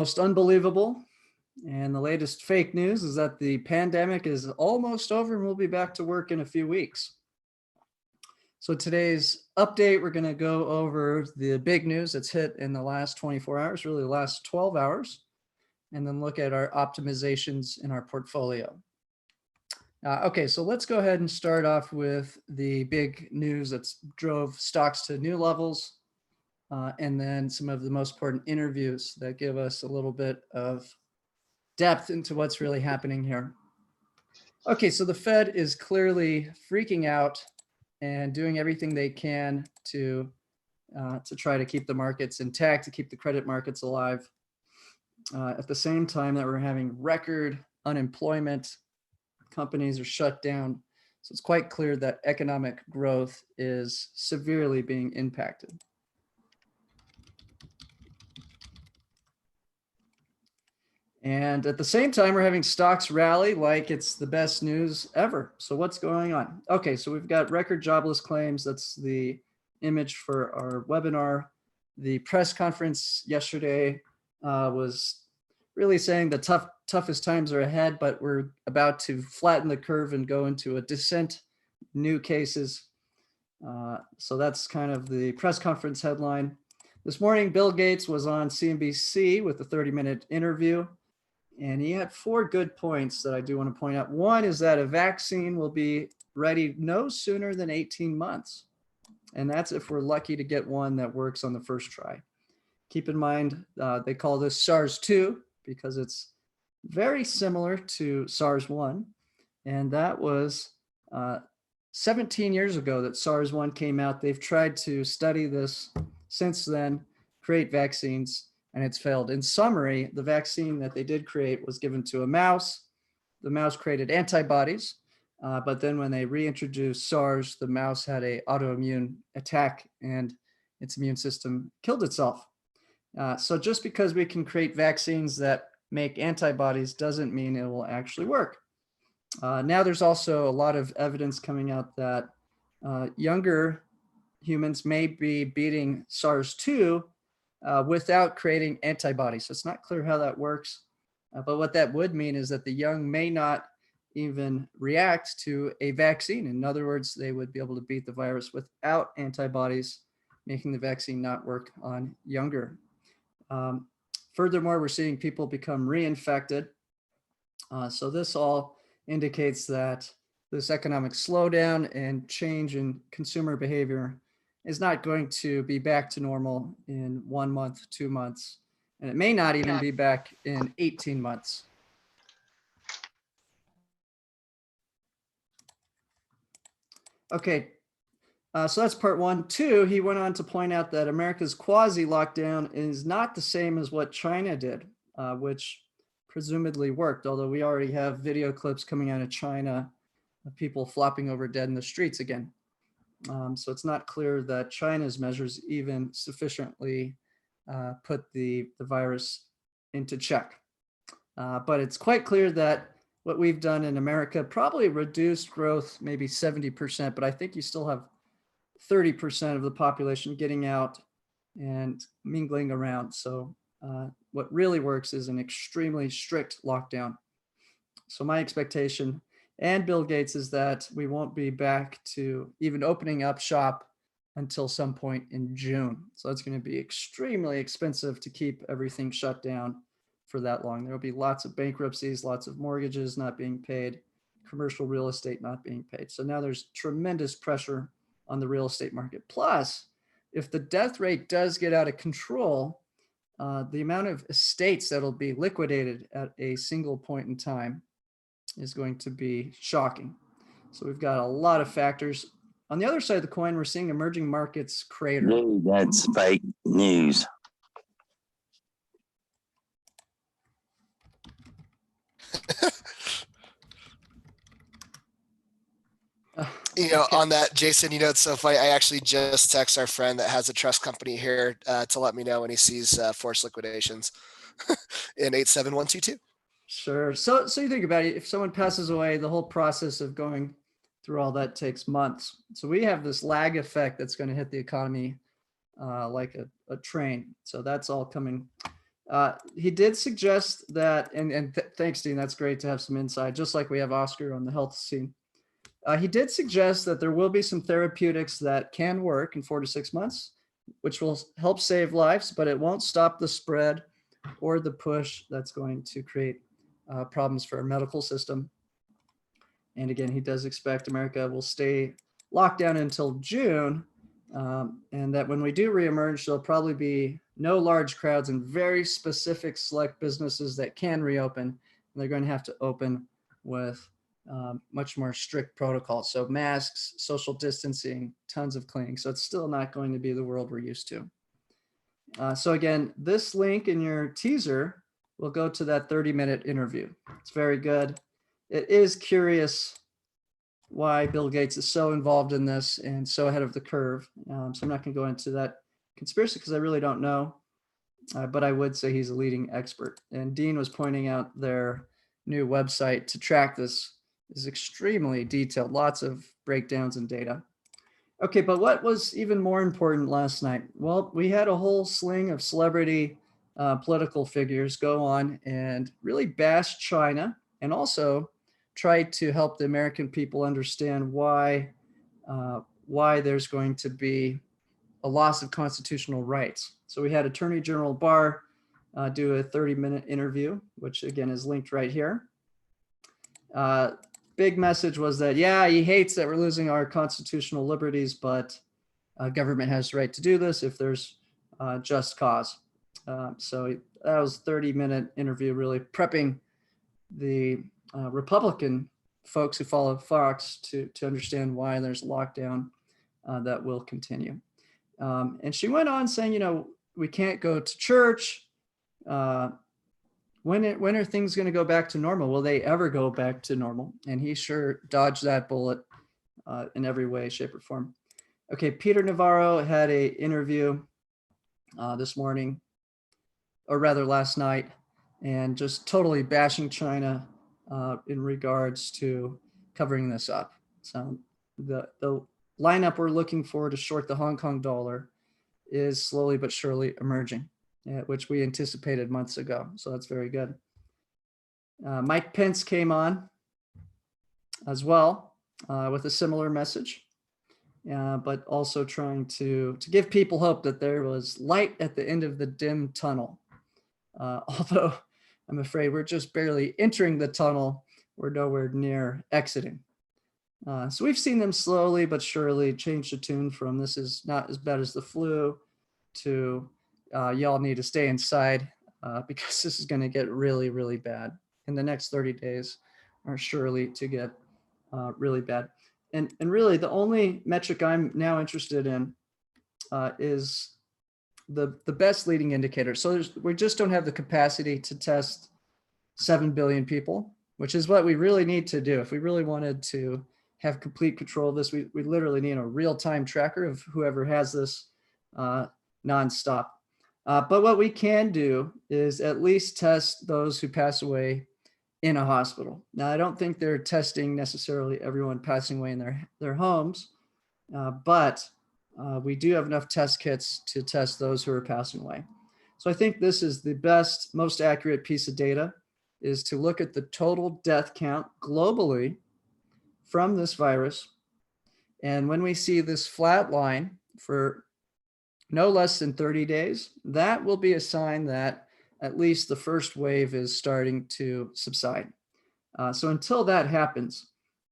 Most unbelievable and the latest fake news is that the pandemic is almost over and we'll be back to work in a few weeks. So today's update, we're going to go over the big news that's hit in the last 24 hours, really the last 12 hours, and then look at our optimizations in our portfolio. Okay, so let's go ahead and start off with the big news that's drove stocks to new levels, and then some of the most important interviews that give us a little bit of depth into what's really happening here. Okay, so the Fed is clearly freaking out and doing everything they can to try to keep the markets intact, to keep the credit markets alive. At the same time that we're having record unemployment, companies are shut down. So it's quite clear that economic growth is severely being impacted. And at the same time, we're having stocks rally like it's the best news ever. So what's going on? Okay, so we've got record jobless claims. That's the image for our webinar. The press conference yesterday was really saying the toughest times are ahead, but we're about to flatten the curve and go into a descent, new cases. So that's kind of the press conference headline. This morning, Bill Gates was on CNBC with a 30-minute interview. And he had 4 good points that I do want to point out. One is that a vaccine will be ready no sooner than 18 months. And that's if we're lucky to get one that works on the first try. Keep in mind, they call this SARS-2 because it's very similar to SARS-1. And that was 17 years ago that SARS-1 came out. They've tried to study this since then, create vaccines, and it's failed. In summary, the vaccine that they did create was given to a mouse. The mouse created antibodies, but then when they reintroduced SARS, the mouse had an autoimmune attack and its immune system killed itself. So just because we can create vaccines that make antibodies doesn't mean it will actually work. Now there's also a lot of evidence coming out that younger humans may be beating SARS-2 without creating antibodies. So it's not clear how that works. But what that would mean is that the young may not even react to a vaccine. In other words, they would be able to beat the virus without antibodies, making the vaccine not work on younger. Furthermore, we're seeing people become reinfected. So this all indicates that this economic slowdown and change in consumer behavior is not going to be back to normal in 1 month, 2 months, and it may not even be back in 18 months. Okay, so that's part 1. 2, he went on to point out that America's quasi lockdown is not the same as what China did, which presumably worked, although we already have video clips coming out of China of people flopping over dead in the streets again. So it's not clear that China's measures even sufficiently put the virus into check. But it's quite clear that what we've done in America probably reduced growth maybe 70%, but I think you still have 30% of the population getting out and mingling around. So what really works is an extremely strict lockdown. So my expectation and Bill Gates is that we won't be back to even opening up shop until some point in June. So it's going to be extremely expensive to keep everything shut down for that long. There will be lots of bankruptcies, lots of mortgages not being paid, commercial real estate not being paid. So now there's tremendous pressure on the real estate market. Plus, if the death rate does get out of control, the amount of estates that'll be liquidated at a single point in time is going to be shocking. So we've got a lot of factors. On the other side of the coin, we're seeing emerging markets crater. Dude, that's fake news. On that, Jason, it's so funny. I actually just text our friend that has a trust company here to let me know when he sees forced liquidations in 87122. Sure. So you think about it, if someone passes away, the whole process of going through all that takes months. So we have this lag effect that's going to hit the economy like a train. So that's all coming. He did suggest that, and thanks, Dean, that's great to have some insight, just like we have Oscar on the health scene. He did suggest that there will be some therapeutics that can work in 4 to 6 months, which will help save lives, but it won't stop the spread or the push that's going to create problems for our medical system. And again, he does expect America will stay locked down until June, and that when we do reemerge, there'll probably be no large crowds and very specific select businesses that can reopen. And they're going to have to open with much more strict protocols. So masks, social distancing, tons of cleaning. So it's still not going to be the world we're used to. So again, this link in your teaser will go to that 30-minute interview. It's very good. It is curious why Bill Gates is so involved in this and so ahead of the curve. So I'm not going to go into that conspiracy because I really don't know, but I would say he's a leading expert. And Dean was pointing out their new website to track this is extremely detailed, lots of breakdowns and data. Okay, but what was even more important last night? Well, we had a whole sling of celebrity political figures go on and really bash China, and also try to help the American people understand why there's going to be a loss of constitutional rights. So we had Attorney General Barr do a 30-minute interview, which again is linked right here. Big message was that, yeah, he hates that we're losing our constitutional liberties, but government has the right to do this if there's just cause. So that was a 30-minute interview, really prepping the Republican folks who follow Fox to understand why there's a lockdown that will continue. And she went on saying, we can't go to church. When are things going to go back to normal? Will they ever go back to normal? And he sure dodged that bullet in every way, shape, or form. Okay, Peter Navarro had an interview this morning, or rather last night, and just totally bashing China in regards to covering this up. So the lineup we're looking for to short the Hong Kong dollar is slowly but surely emerging, which we anticipated months ago. So that's very good. Mike Pence came on as well with a similar message, but also trying to give people hope that there was light at the end of the dim tunnel. Although I'm afraid we're just barely entering the tunnel. We're nowhere near exiting. So we've seen them slowly but surely change the tune from this is not as bad as the flu to y'all need to stay inside because this is going to get really, really bad. In the next 30 days are surely to get really bad. And really the only metric I'm now interested in is the best leading indicator. So we just don't have the capacity to test 7 billion people, which is what we really need to do. If we really wanted to have complete control of this, we literally need a real-time tracker of whoever has this nonstop. But what we can do is at least test those who pass away in a hospital. Now, I don't think they're testing necessarily everyone passing away in their homes, but we do have enough test kits to test those who are passing away. So I think this is the best, most accurate piece of data, is to look at the total death count globally from this virus. And when we see this flat line for no less than 30 days, that will be a sign that at least the first wave is starting to subside. So until that happens,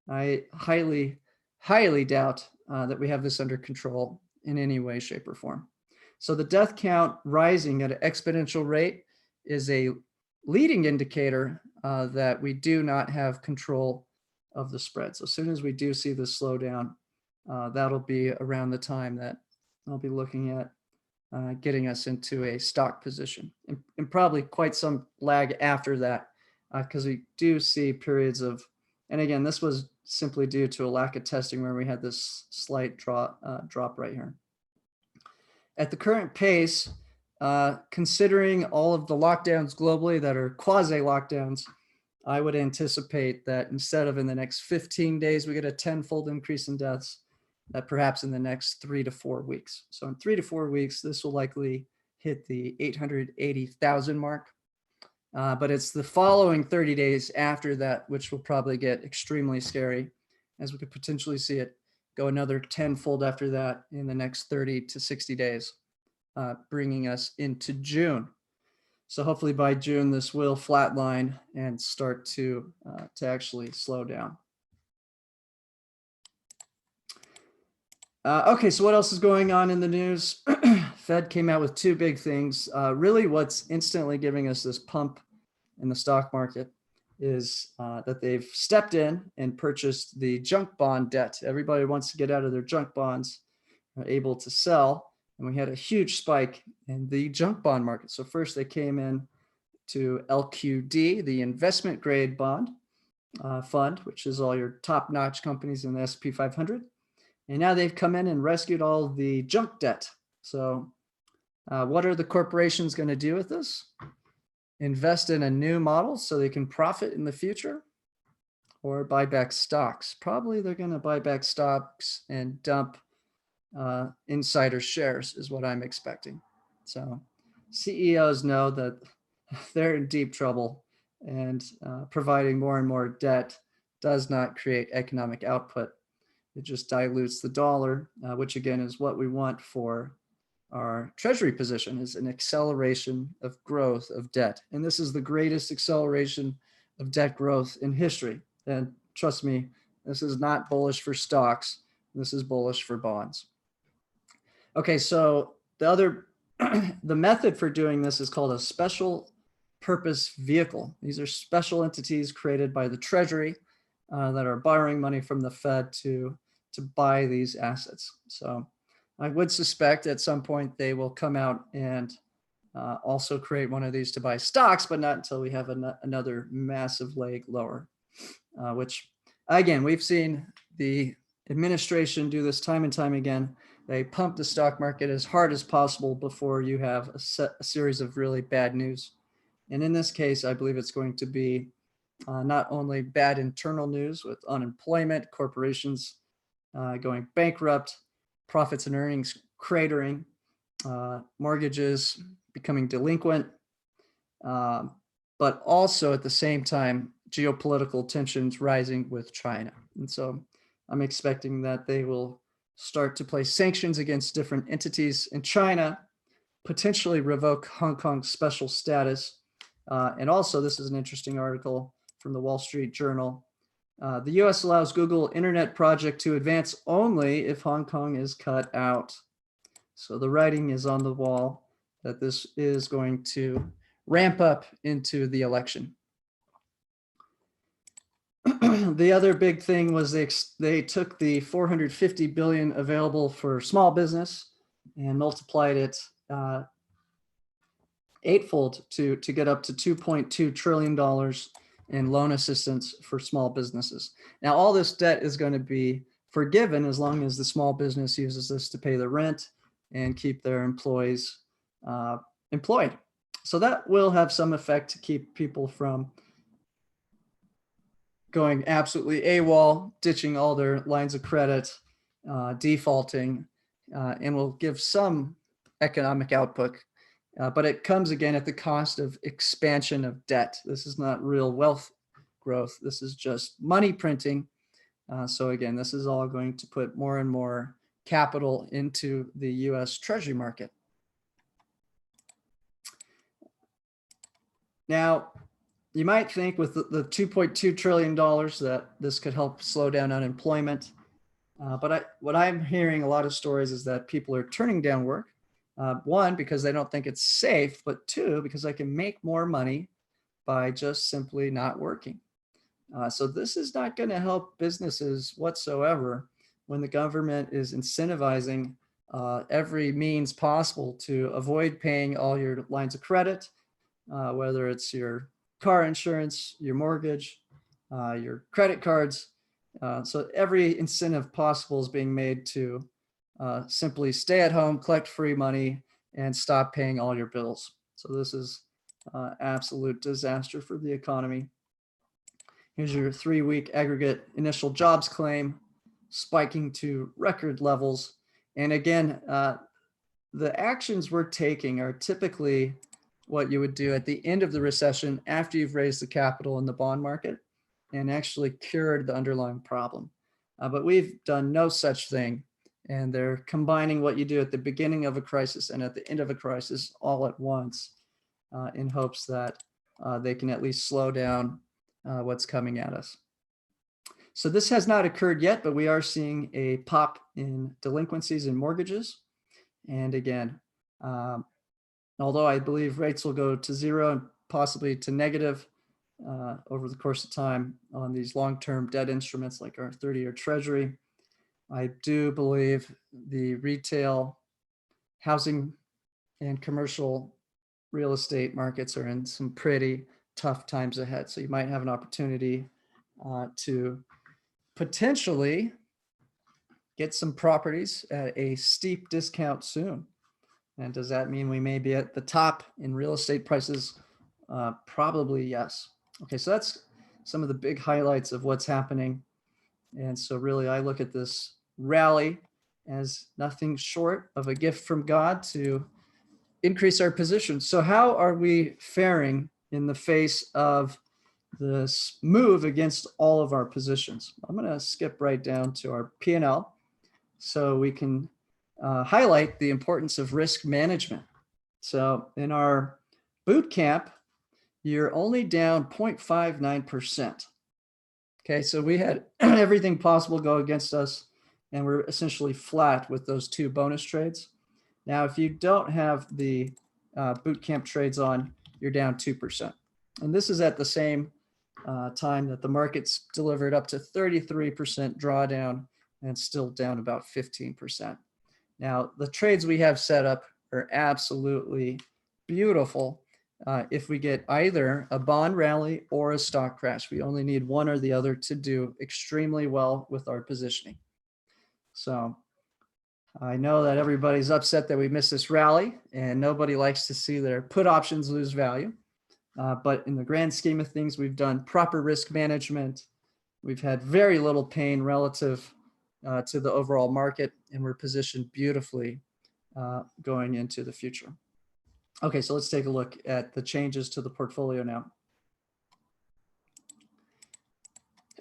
I highly, highly doubt that we have this under control in any way, shape, or form. So the death count rising at an exponential rate is a leading indicator that we do not have control of the spread. So as soon as we do see this slow down, that'll be around the time that I'll be looking at getting us into a stock position, and probably quite some lag after that, because we do see periods of, and again, this was simply due to a lack of testing where we had this slight drop right here. At the current pace, considering all of the lockdowns globally that are quasi lockdowns, I would anticipate that instead of in the next 15 days, we get a 10-fold increase in deaths, that perhaps in the next 3 to 4 weeks. So in 3 to 4 weeks, this will likely hit the 880,000 mark. But it's the following 30 days after that, which will probably get extremely scary, as we could potentially see it go another tenfold after that in the next 30 to 60 days, bringing us into June. So hopefully by June, this will flatline and start to actually slow down. Okay, so what else is going on in the news? Fed came out with two big things. Really what's instantly giving us this pump in the stock market is that they've stepped in and purchased the junk bond debt. Everybody wants to get out of their junk bonds, are able to sell. And we had a huge spike in the junk bond market. So first they came in to LQD, the investment grade bond fund, which is all your top-notch companies in the S&P 500. And now they've come in and rescued all the junk debt. So what are the corporations going to do with this? Invest in a new model so they can profit in the future, or buy back stocks? Probably they're going to buy back stocks and dump insider shares is what I'm expecting. So CEOs know that they're in deep trouble, and providing more and more debt does not create economic output. It just dilutes the dollar, which again is what we want for our Treasury position, is an acceleration of growth of debt. And this is the greatest acceleration of debt growth in history. And trust me, this is not bullish for stocks. This is bullish for bonds. Okay, so the method for doing this is called a special purpose vehicle. These are special entities created by the Treasury that are borrowing money from the Fed to buy these assets. So I would suspect at some point they will come out and also create one of these to buy stocks, but not until we have another massive leg lower, which again, we've seen the administration do this time and time again. They pump the stock market as hard as possible before you have a series of really bad news. And in this case, I believe it's going to be not only bad internal news with unemployment, corporations going bankrupt, profits and earnings cratering, mortgages becoming delinquent, but also at the same time, geopolitical tensions rising with China. And so I'm expecting that they will start to place sanctions against different entities in China, potentially revoke Hong Kong's special status. And also, this is an interesting article from the Wall Street Journal. The US allows Google Internet project to advance only if Hong Kong is cut out. So the writing is on the wall that this is going to ramp up into the election. The other big thing was they took the 450 billion available for small business and multiplied it eightfold to get up to $2.2 trillion in loan assistance for small businesses. Now, all this debt is going to be forgiven as long as the small business uses this to pay the rent and keep their employees employed. So that will have some effect to keep people from going absolutely AWOL, ditching all their lines of credit, defaulting, and will give some economic output. But it comes again at the cost of expansion of debt. This is not real wealth growth. This is just money printing. So again, this is all going to put more and more capital into the US Treasury market. Now, you might think with the $2.2 trillion that this could help slow down unemployment. But what I'm hearing a lot of stories is that people are turning down work. One, because they don't think it's safe, but two, because I can make more money by just simply not working. So this is not going to help businesses whatsoever when the government is incentivizing every means possible to avoid paying all your lines of credit, whether it's your car insurance, your mortgage, your credit cards. So every incentive possible is being made to simply stay at home, collect free money, and stop paying all your bills. So this is absolute disaster for the economy. Here's your 3-week aggregate initial jobs claim, spiking to record levels. And again, the actions we're taking are typically what you would do at the end of the recession after you've raised the capital in the bond market and actually cured the underlying problem. But we've done no such thing. And they're combining what you do at the beginning of a crisis and at the end of a crisis all at once in hopes that they can at least slow down what's coming at us. So this has not occurred yet, but we are seeing a pop in delinquencies and mortgages. And again, although I believe rates will go to zero and possibly to negative over the course of time on these long-term debt instruments like our 30-year Treasury, I do believe the retail, housing, and commercial real estate markets are in some pretty tough times ahead. So you might have an opportunity to potentially get some properties at a steep discount soon. And does that mean we may be at the top in real estate prices? Probably yes. Okay, so that's some of the big highlights of what's happening. And so really I look at this rally as nothing short of a gift from God to increase our position. So how are we faring in the face of this move against all of our positions? I'm going to skip right down to our P&L so we can highlight the importance of risk management. So in our boot camp, you're only down 0.59%. Okay, so we had everything possible go against us, and we're essentially flat with those two bonus trades. Now, if you don't have the boot camp trades on, you're down 2%. And this is at the same time that the markets delivered up to 33% drawdown and still down about 15%. Now, the trades we have set up are absolutely beautiful. If we get either a bond rally or a stock crash, we only need one or the other to do extremely well with our positioning. So I know that everybody's upset that we missed this rally, and nobody likes to see their put options lose value. But in the grand scheme of things, we've done proper risk management. We've had very little pain relative to the overall market, and we're positioned beautifully going into the future. Okay, so let's take a look at the changes to the portfolio now.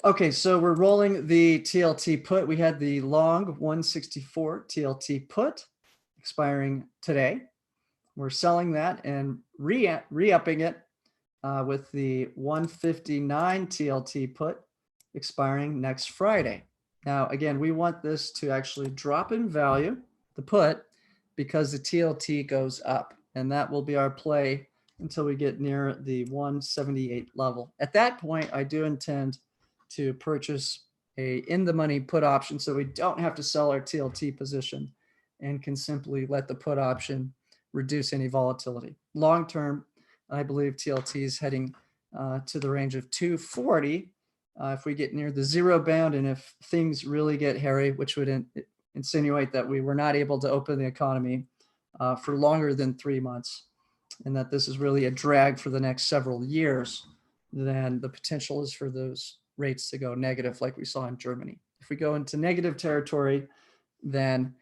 Okay, so we're rolling the TLT put. We had the long 164 TLT put expiring today. We're selling that and re-upping it with the 159 TLT put expiring next Friday. Now, again, we want this to actually drop in value, the put, because the TLT goes up. And that will be our play until we get near the 178 level. At that point, I do intend to purchase a in-the-money put option so we don't have to sell our TLT position and can simply let the put option reduce any volatility. Long-term, I believe TLT is heading to the range of 240 if we get near the zero bound and if things really get hairy, which would insinuate that we were not able to open the economy for longer than 3 months, and that this is really a drag for the next several years, then the potential is for those rates to go negative like we saw in Germany. If we go into negative territory, then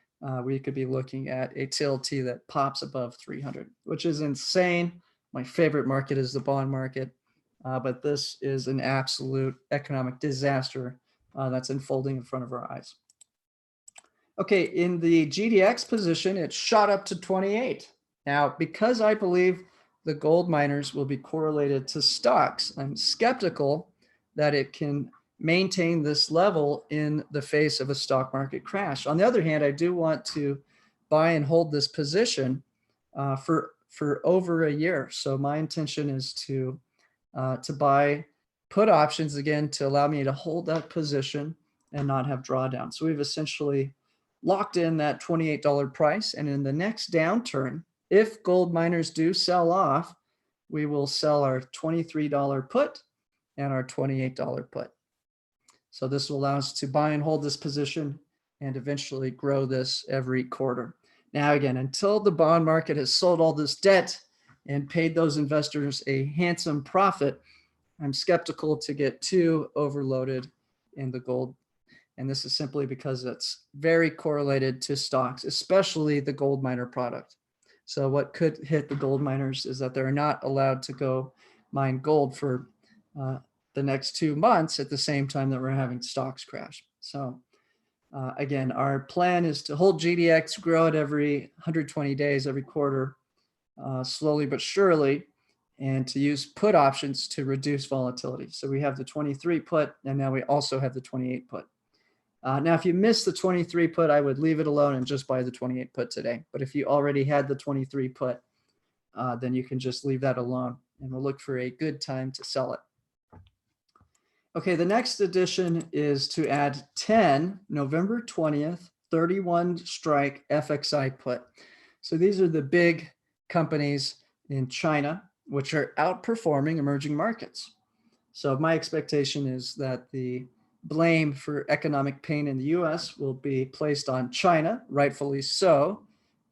we could be looking at a TLT that pops above 300, which is insane. My favorite market is the bond market, but this is an absolute economic disaster that's unfolding in front of our eyes. Okay, in the GDX position, it shot up to 28. Now, because I believe the gold miners will be correlated to stocks, I'm skeptical that it can maintain this level in the face of a stock market crash. On the other hand, I do want to buy and hold this position for over a year. So my intention is to buy put options again to allow me to hold that position and not have drawdown. So we've essentially locked in that $28 price. And in the next downturn, if gold miners do sell off, we will sell our $23 put and our $28 put. So this will allow us to buy and hold this position and eventually grow this every quarter. Now, again, until the bond market has sold all this debt and paid those investors a handsome profit, I'm skeptical to get too overloaded in the gold And this is simply because it's very correlated to stocks, especially the gold miner product. So what could hit the gold miners is that they're not allowed to go mine gold for the next 2 months at the same time that we're having stocks crash. So again, our plan is to hold GDX, grow it every 120 days, every quarter, slowly but surely, and to use put options to reduce volatility. So we have the 23 put, and now we also have the 28 put. Now, if you miss the 23 put, I would leave it alone and just buy the 28 put today. But if you already had the 23 put, then you can just leave that alone, and we'll look for a good time to sell it. Okay, the next addition is to add 10 November 20th, 31 strike FXI put. So these are the big companies in China, which are outperforming emerging markets. So my expectation is that the blame for economic pain in the US will be placed on China, rightfully so,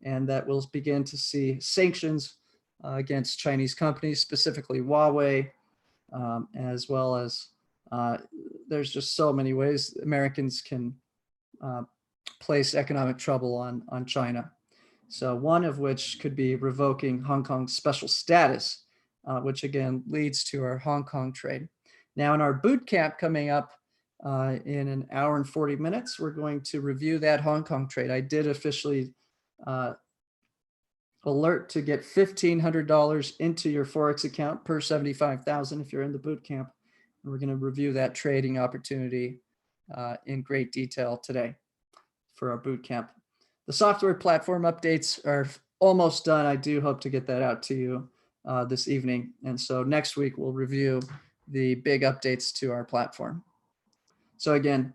and that we'll begin to see sanctions against Chinese companies, specifically Huawei, as well as there's just so many ways Americans can place economic trouble on China. So one of which could be revoking Hong Kong's special status, which again leads to our Hong Kong trade. Now in our boot camp coming up in an hour and 40 minutes, we're going to review that Hong Kong trade. I did officially alert to get $1,500 into your Forex account per 75,000 if you're in the boot camp. And we're going to review that trading opportunity in great detail today for our boot camp. The software platform updates are almost done. I do hope to get that out to you this evening. And so next week we'll review the big updates to our platform. So again,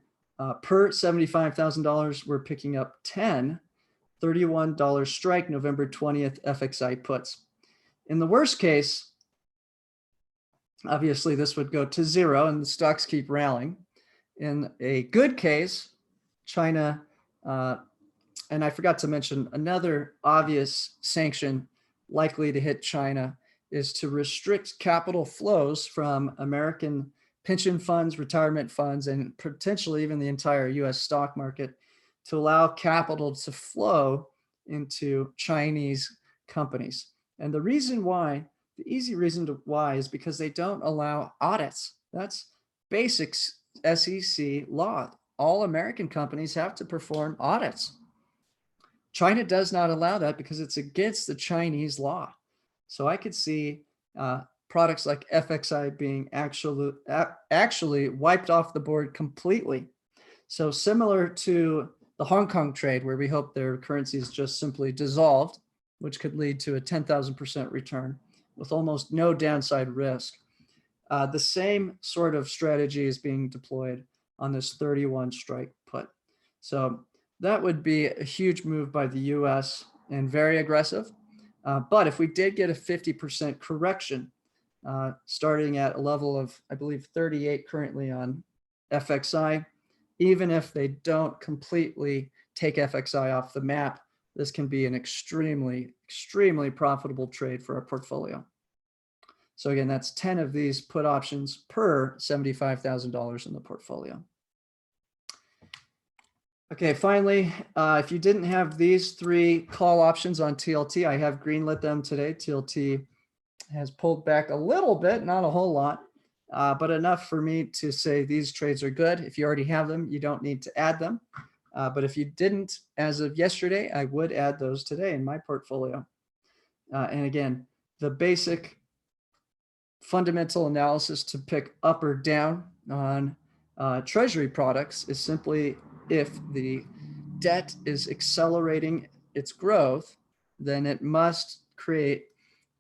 per $75,000, we're picking up 10 $31 strike November 20th FXI puts. In the worst case, obviously this would go to zero and the stocks keep rallying. In a good case, China, and I forgot to mention another obvious sanction likely to hit China is to restrict capital flows from American pension funds, retirement funds, and potentially even the entire US stock market to allow capital to flow into Chinese companies. And the reason why, the easy reason why is because they don't allow audits. That's basic SEC law. All American companies have to perform audits. China does not allow that because it's against the Chinese law. So I could see products like FXI being actually wiped off the board completely. So similar to the Hong Kong trade, where we hope their currency is just simply dissolved, which could lead to a 10,000% return with almost no downside risk. The same sort of strategy is being deployed on this 31 strike put. So that would be a huge move by the US and very aggressive. But if we did get a 50% correction, starting at a level of, I believe, 38 currently on FXI, even if they don't completely take FXI off the map, this can be an extremely, extremely profitable trade for our portfolio. So again, that's 10 of these put options per $75,000 in the portfolio. Okay, finally, if you didn't have these 3 call options on TLT, I have greenlit them today. TLT has pulled back a little bit, not a whole lot, but enough for me to say these trades are good. If you already have them, you don't need to add them. But if you didn't, as of yesterday, I would add those today in my portfolio. And again, the basic fundamental analysis to pick up or down on Treasury products is simply if the debt is accelerating its growth, then it must create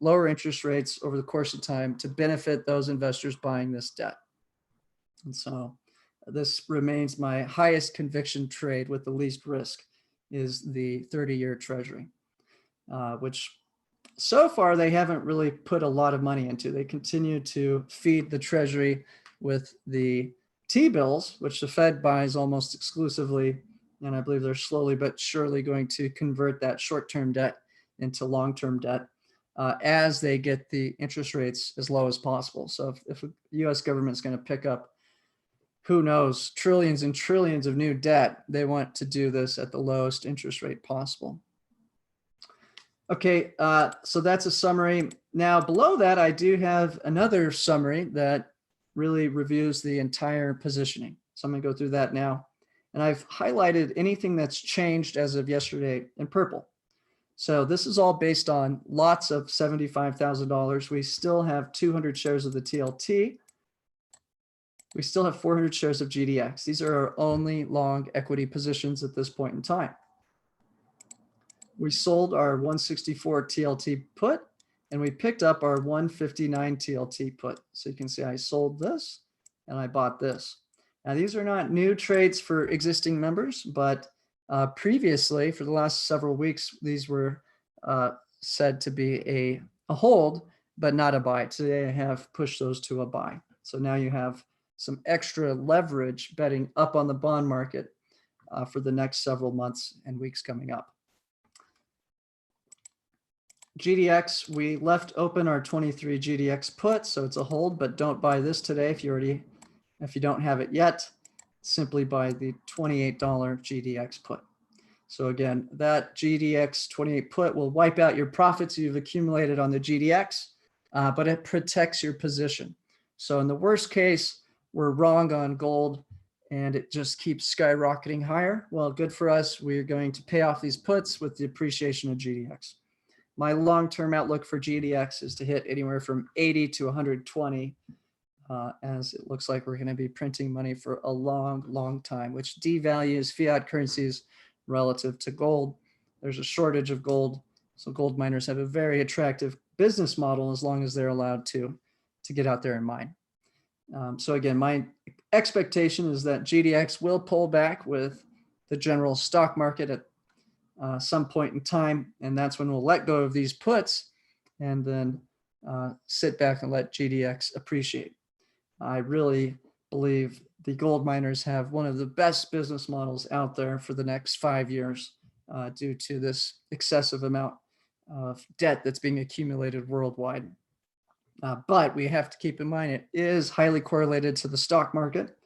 lower interest rates over the course of time to benefit those investors buying this debt. And so this remains my highest conviction trade with the least risk is the 30-year Treasury, which so far they haven't really put a lot of money into. They continue to feed the Treasury with the T-bills, which the Fed buys almost exclusively. And I believe they're slowly but surely going to convert that short-term debt into long-term debt as they get the interest rates as low as possible. So if the US government is going to pick up who knows, trillions and trillions of new debt. They want to do this at the lowest interest rate possible. Okay, so that's a summary. Now below that, I do have another summary that really reviews the entire positioning. So I'm gonna go through that now. And I've highlighted anything that's changed as of yesterday in purple. So this is all based on lots of $75,000. We still have 200 shares of the TLT. We still have 400 shares of GDX. These are our only long equity positions at this point in time. We sold our 164 TLT put and we picked up our 159 TLT put. So you can see I sold this and I bought this. Now these are not new trades for existing members, but previously for the last several weeks, these were said to be a hold, but not a buy. Today I have pushed those to a buy. So now you have some extra leverage betting up on the bond market for the next several months and weeks coming up. GDX, we left open our 23 GDX put, so it's a hold, but don't buy this today if you don't have it yet. Simply buy the $28 GDX put. So again, that GDX 28 put will wipe out your profits you've accumulated on the GDX, but it protects your position. So in the worst case, we're wrong on gold and it just keeps skyrocketing higher. Well, good for us. We're going to pay off these puts with the appreciation of GDX. My long-term outlook for GDX is to hit anywhere from 80 to 120, as it looks like we're going to be printing money for a long, long time, which devalues fiat currencies relative to gold. There's a shortage of gold, so gold miners have a very attractive business model as long as they're allowed to get out there and mine. So again, my expectation is that GDX will pull back with the general stock market at some point in time, and that's when we'll let go of these puts and then sit back and let GDX appreciate. I really believe the gold miners have one of the best business models out there for the next 5 years due to this excessive amount of debt that's being accumulated worldwide. But we have to keep in mind it is highly correlated to the stock market.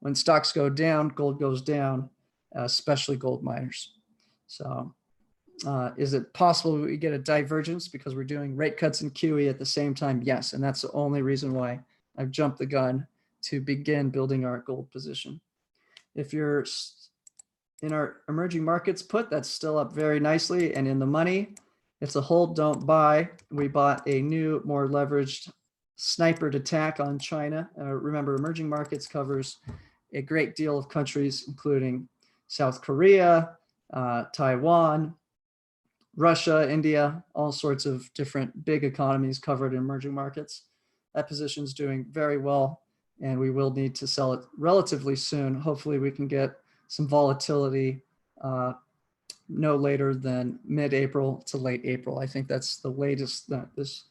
When stocks go down, gold goes down, especially gold miners. So is it possible we get a divergence because we're doing rate cuts and QE at the same time? Yes, and that's the only reason why I've jumped the gun to begin building our gold position. If you're in our emerging markets put, that's still up very nicely and in the money. It's a hold, don't buy. We bought a new, more leveraged snipered attack on China. Remember, emerging markets covers a great deal of countries, including South Korea, Taiwan, Russia, India, all sorts of different big economies covered in emerging markets. That position is doing very well, and we will need to sell it relatively soon. Hopefully we can get some volatility no later than mid-April to late April. I think that's the latest that this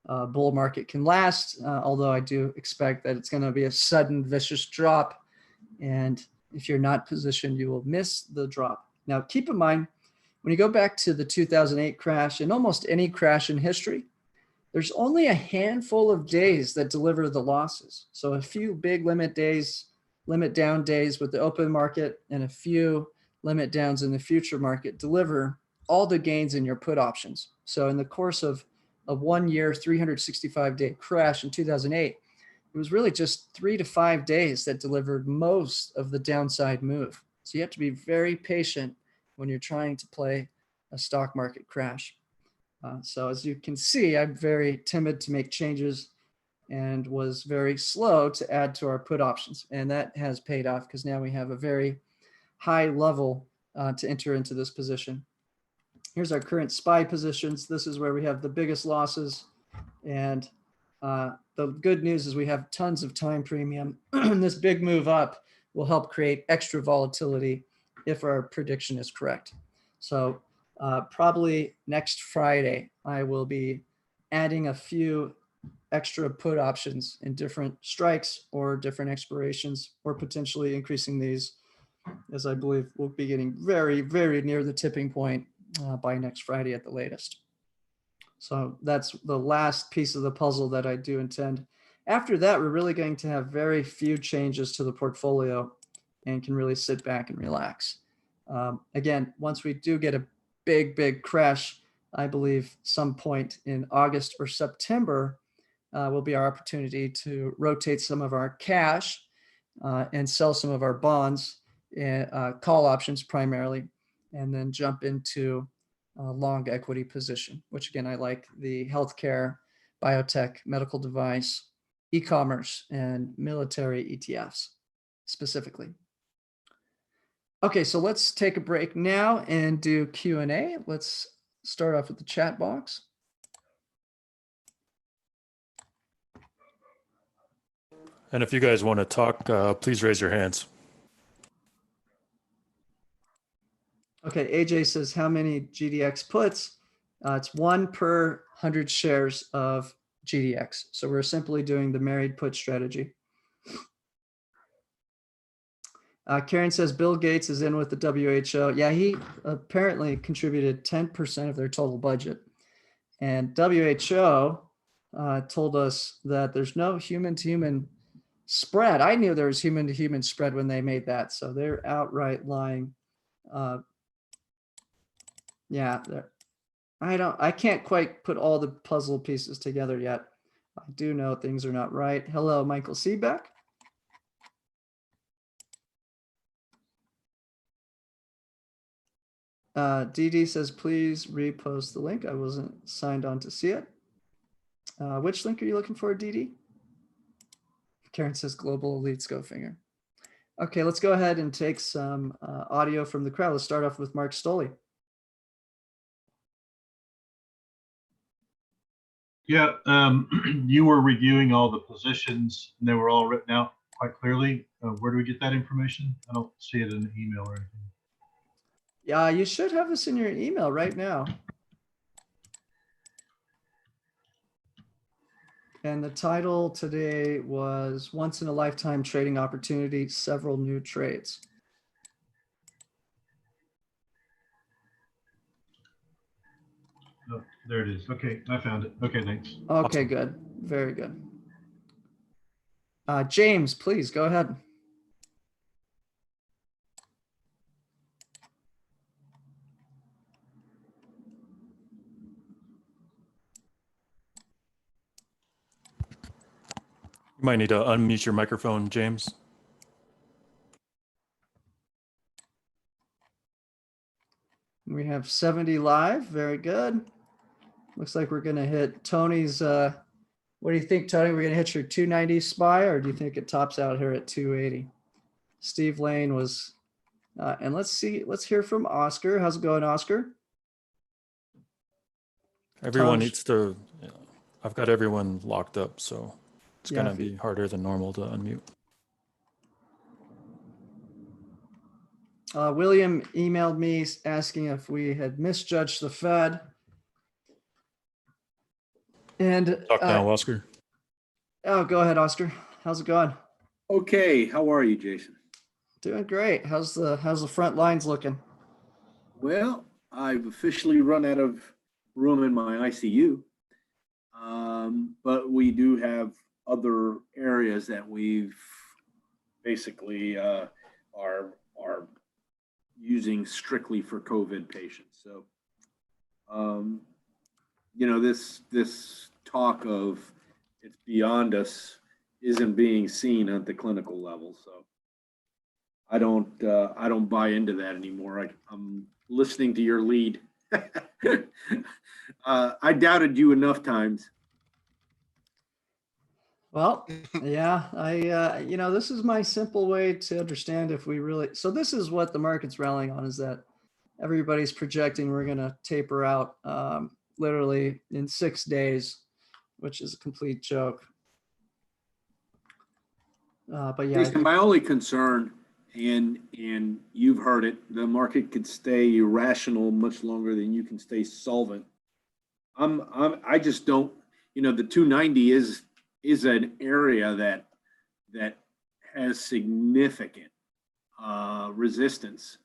bull market can last, although I do expect that it's going to be a sudden vicious drop. And if you're not positioned, you will miss the drop. Now, keep in mind, when you go back to the 2008 crash and almost any crash in history, there's only a handful of days that deliver the losses. So a few big limit down days with the open market and a few limit downs in the future market deliver all the gains in your put options. So in the course of a 1 year, 365-day crash in 2008, it was really just 3 to 5 days that delivered most of the downside move. So you have to be very patient when you're trying to play a stock market crash. So as you can see, I'm very timid to make changes and was very slow to add to our put options. And that has paid off because now we have a very high level to enter into this position. Here's our current SPY positions. This is where we have the biggest losses. And the good news is we have tons of time premium. This big move up will help create extra volatility if our prediction is correct. So probably next Friday, I will be adding a few extra put options in different strikes or different expirations, or potentially increasing these, as I believe we'll be getting very, very near the tipping point by next Friday at the latest. So that's the last piece of the puzzle that I do intend after that, we're really going to have very few changes to the portfolio and can really sit back and relax. Again, once we do get a big crash, I believe some point in August or September will be our opportunity to rotate some of our cash and sell some of our bonds, call options primarily, and then jump into a long equity position, which again, I like the healthcare, biotech, medical device, e-commerce, and military ETFs specifically. Okay, so let's take a break now and do Q&A. Let's start off with the chat box. And if you guys want to talk, please raise your hands. Okay, AJ says, how many GDX puts? It's 1 per 100 shares of GDX. So we're simply doing the married put strategy. Karen says, Bill Gates is in with the WHO. Yeah, he apparently contributed 10% of their total budget. And WHO told us that there's no human-to-human spread. I knew there was human-to-human spread when they made that. So they're outright lying. Yeah, I can't quite put all the puzzle pieces together yet. I do know things are not right. Hello, Michael Seebeck. DD says, please repost the link. I wasn't signed on to see it. Which link are you looking for, DD? Karen says, global elites go finger. Okay, let's go ahead and take some audio from the crowd. Let's start off with Mark Stoley. Yeah, you were reviewing all the positions and they were all written out quite clearly. Where do we get that information? I don't see it in the email or anything. Yeah, you should have this in your email right now. And the title today was Once in a Lifetime Trading Opportunity, Several New Trades. Oh, there it is. Okay, I found it. Okay, thanks. Okay, good. Very good. James, please go ahead. You might need to unmute your microphone, James. We have 70 live. Very good. Looks like we're going to hit Tony's. What do you think, Tony? We're going to hit your 290 SPY, or do you think it tops out here at 280? Steve Lane was, and let's hear from Oscar. How's it going, Oscar? Everyone needs to, I've got everyone locked up, so it's Yeah, going to be harder than normal to unmute. William emailed me asking if we had misjudged the Fed. And Talk now, Oscar. oh, go ahead, Oscar. How's it going? Okay, how are you, Jason? Doing great. How's the front lines looking? Well, I've officially run out of room in my ICU, but we do have other areas that we've basically are using strictly for COVID patients. So, you know, this talk of it's beyond us isn't being seen at the clinical level. So I don't buy into that anymore. I'm listening to your lead. I doubted you enough times. Well, yeah, you know, this is my simple way to understand if we really, so this is what the market's rallying on, is that everybody's projecting we're going to taper out literally in 6 days, which is a complete joke. But yeah, Jason, my only concern, and you've heard it, the market could stay irrational much longer than you can stay solvent. I just don't, you know, the 290 is an area that has significant resistance,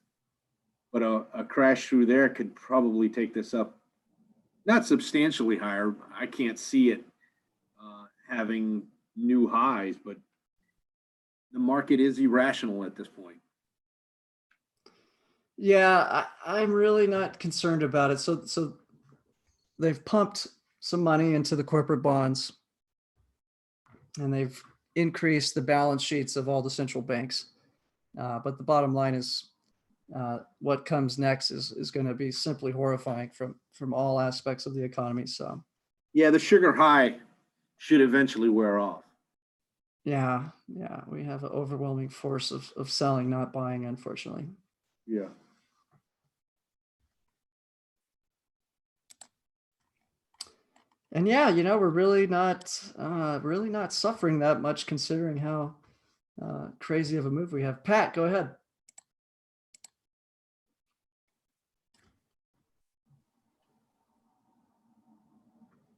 but a crash through there could probably take this up, not substantially higher. I can't see it having new highs, but the market is irrational at this point. Yeah, I'm really not concerned about it. So they've pumped some money into the corporate bonds, and they've increased the balance sheets of all the central banks. But the bottom line is, what comes next is going to be simply horrifying from all aspects of the economy. So Yeah, the sugar high should eventually wear off. yeah, we have an overwhelming force of selling, not buying, unfortunately. Yeah. And yeah, we're really not suffering that much considering how crazy of a move we have. Pat, go ahead.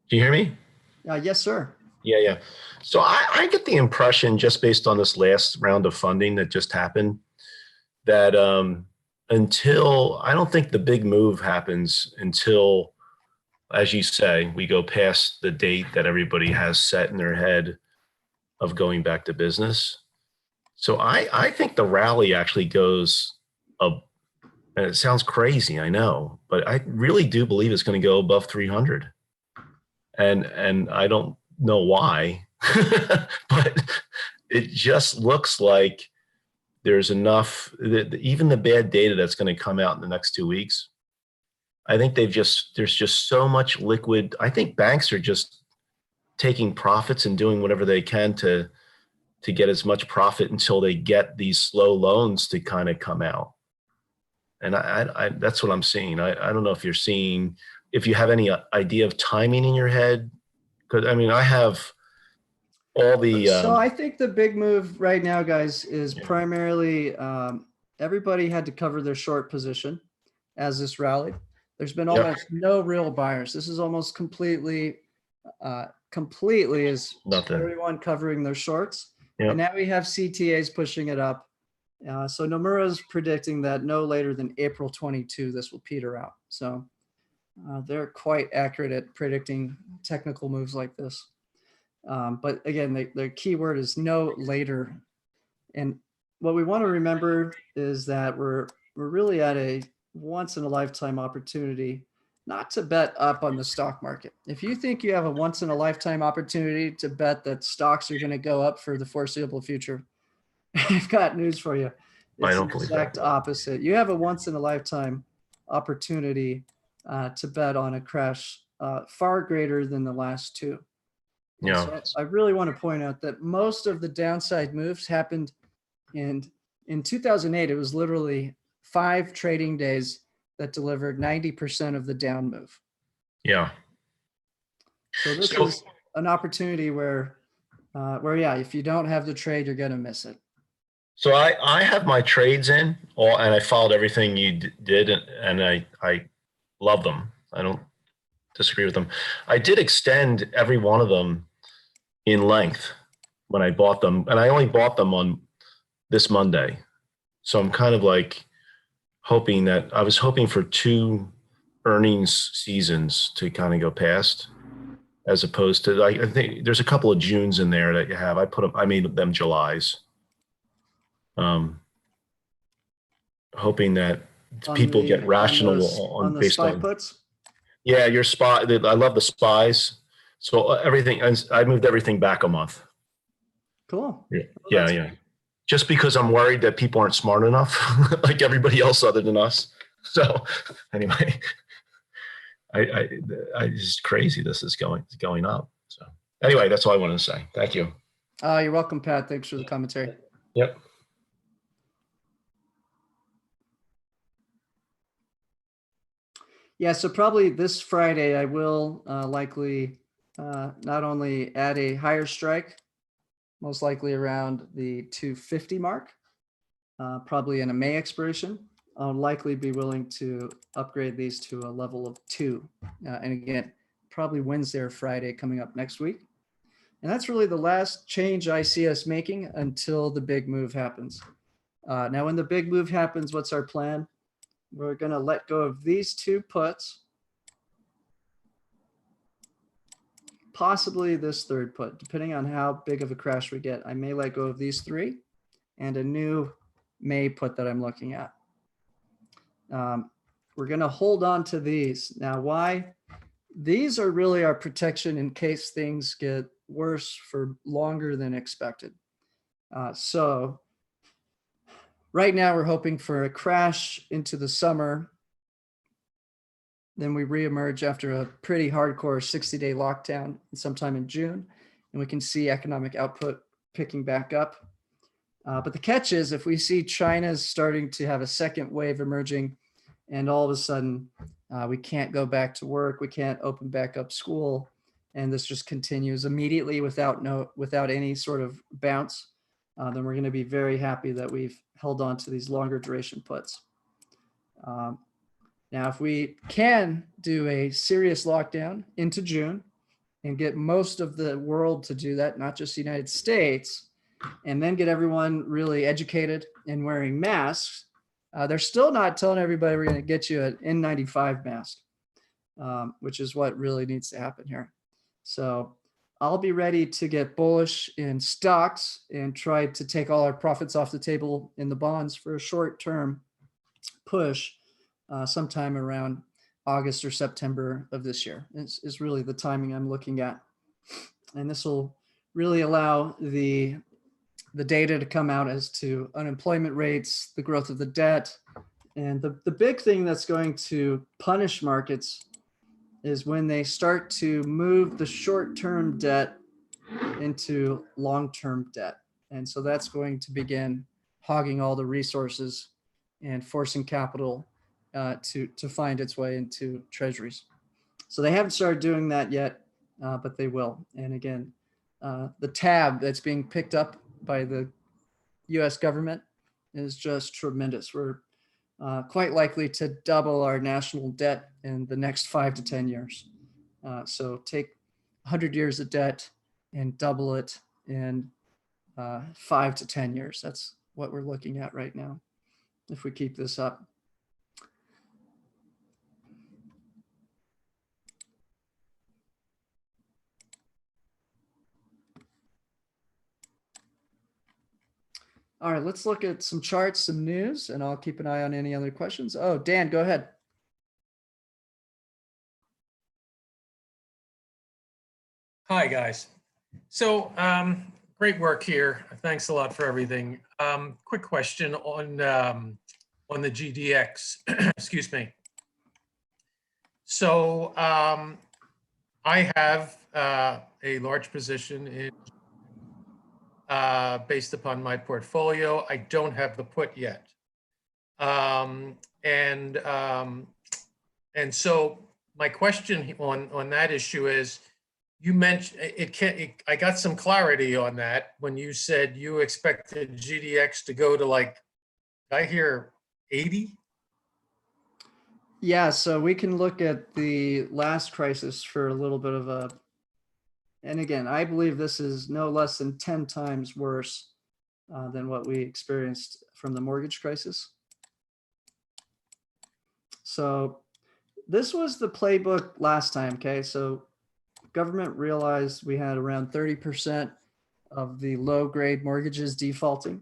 Do you hear me? Yes, sir. Yeah. So I get the impression, just based on this last round of funding that just happened, that until, I don't think the big move happens until, as you say, we go past the date that everybody has set in their head of going back to business. So I think the rally actually goes up, and it sounds crazy, I know, but I really do believe it's going to go above 300. And I don't know why, but it just looks like there's enough, even the bad data that's going to come out in the next 2 weeks. I think there's just so much liquid. I think banks are just taking profits and doing whatever they can to get as much profit until they get these slow loans to kind of come out. And I that's what I'm seeing. I don't know if if you have any idea of timing in your head, because I mean, I have all the. So I think the big move right now, guys, is primarily everybody had to cover their short position as this rallied. There's been almost no real buyers. This is almost completely is Nothing. everyone covering their shorts. Yep. And now we have CTAs pushing it up. So Nomura's predicting that no later than April 22, this will peter out. So they're quite accurate at predicting technical moves like this. But again, the key word is no later. And what we want to remember is that we're really at a once in a lifetime opportunity not to bet up on the stock market. If you think you have a once in a lifetime opportunity to bet that stocks are going to go up for the foreseeable future, I've got news for you. I It's don't the believe exact that. opposite. You have a once in a lifetime opportunity to bet on a crash far greater than the last two. And Yeah. so I really want to point out that most of the downside moves happened in 2008. It was literally 5 trading days that delivered 90% of the down move. Yeah. So this is an opportunity where yeah, if you don't have the trade, you're going to miss it. So I have my trades in and I followed everything you did, and I love them. I don't disagree with them. I did extend every one of them in length when I bought them, and I only bought them on this Monday. So I'm kind of like I was hoping for 2 earnings seasons to kind of go past, as opposed to, I think there's a couple of Junes in there that you have. I made them Julys. Hoping that people get rational the based SPY on puts. Yeah, your SPY. I love the SPYs. So everything, I moved everything back a month. Cool. Yeah. Just because I'm worried that people aren't smart enough, like everybody else other than us. So anyway, I it's crazy. This is going up. So anyway, that's all I wanted to say. Thank you. You're welcome, Pat. Thanks for the commentary. Yep. Yeah, so probably this Friday, I will likely not only add a higher strike, most likely around the 250 mark, probably in a May expiration. I'll likely be willing to upgrade these to a level of 2. And again, probably Wednesday or Friday coming up next week. And that's really the last change I see us making until the big move happens. Now, when the big move happens, what's our plan? We're going to let go of these 2 puts, possibly this third put, depending on how big of a crash we get. I may let go of these three and a new May put that I'm looking at. We're going to hold on to these. Now, why? These are really our protection in case things get worse for longer than expected. So right now we're hoping for a crash into the summer. Then we reemerge after a pretty hardcore 60-day lockdown sometime in June, and we can see economic output picking back up. But the catch is, if we see China's starting to have a second wave emerging, and all of a sudden we can't go back to work, we can't open back up school, and this just continues immediately without any sort of bounce, then we're going to be very happy that we've held on to these longer duration puts. Now, if we can do a serious lockdown into June and get most of the world to do that, not just the United States, and then get everyone really educated and wearing masks, they're still not telling everybody we're going to get you an N95 mask, which is what really needs to happen here. So I'll be ready to get bullish in stocks and try to take all our profits off the table in the bonds for a short-term push sometime around August or September of this year is really the timing I'm looking at. And this will really allow the data to come out as to unemployment rates, the growth of the debt. And the big thing that's going to punish markets is when they start to move the short-term debt into long-term debt. And so that's going to begin hogging all the resources and forcing capital to find its way into treasuries. So they haven't started doing that yet, but they will. And again, the tab that's being picked up by the US government is just tremendous. We're quite likely to double our national debt in the next 5 to 10 years. So take 100 years of debt and double it in 5 to 10 years. That's what we're looking at right now if we keep this up. All right, let's look at some charts, some news, and I'll keep an eye on any other questions. Oh, Dan, go ahead. Hi, guys. So great work here. Thanks a lot for everything. Quick question on the GDX, excuse me. So I have a large position in based upon my portfolio. I don't have the put yet. And so my question on that issue is, you mentioned I got some clarity on that when you said you expected GDX to go to, like, I hear 80? Yeah, so we can look at the last crisis for a little bit of a, and again, I believe this is no less than 10 times worse than what we experienced from the mortgage crisis. So this was the playbook last time, okay? So government realized we had around 30% of the low grade mortgages defaulting,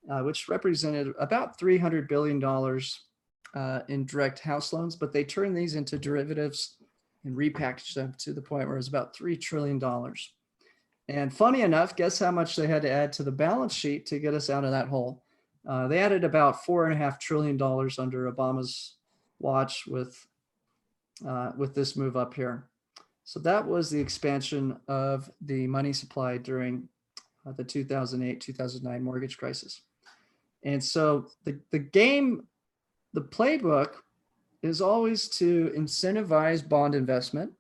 which represented about $300 billion in direct house loans, but they turned these into derivatives and repackaged them to the point where it was about $3 trillion. And funny enough, guess how much they had to add to the balance sheet to get us out of that hole? They added about $4.5 trillion under Obama's watch with this move up here. So that was the expansion of the money supply during the 2008-2009 mortgage crisis. And so the game, the playbook is always to incentivize bond investment.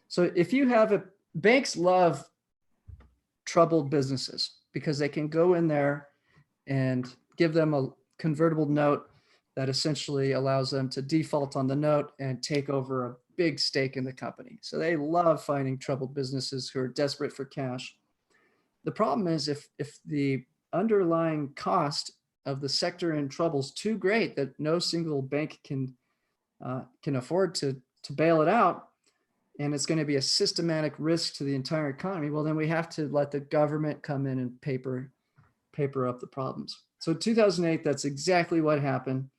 So if you have banks love troubled businesses because they can go in there and give them a convertible note that essentially allows them to default on the note and take over a big stake in the company. So they love finding troubled businesses who are desperate for cash. The problem is if the underlying cost of the sector in trouble is too great that no single bank can afford to bail it out, and it's going to be a systematic risk to the entire economy, well, then we have to let the government come in and paper up the problems. So 2008, that's exactly what happened.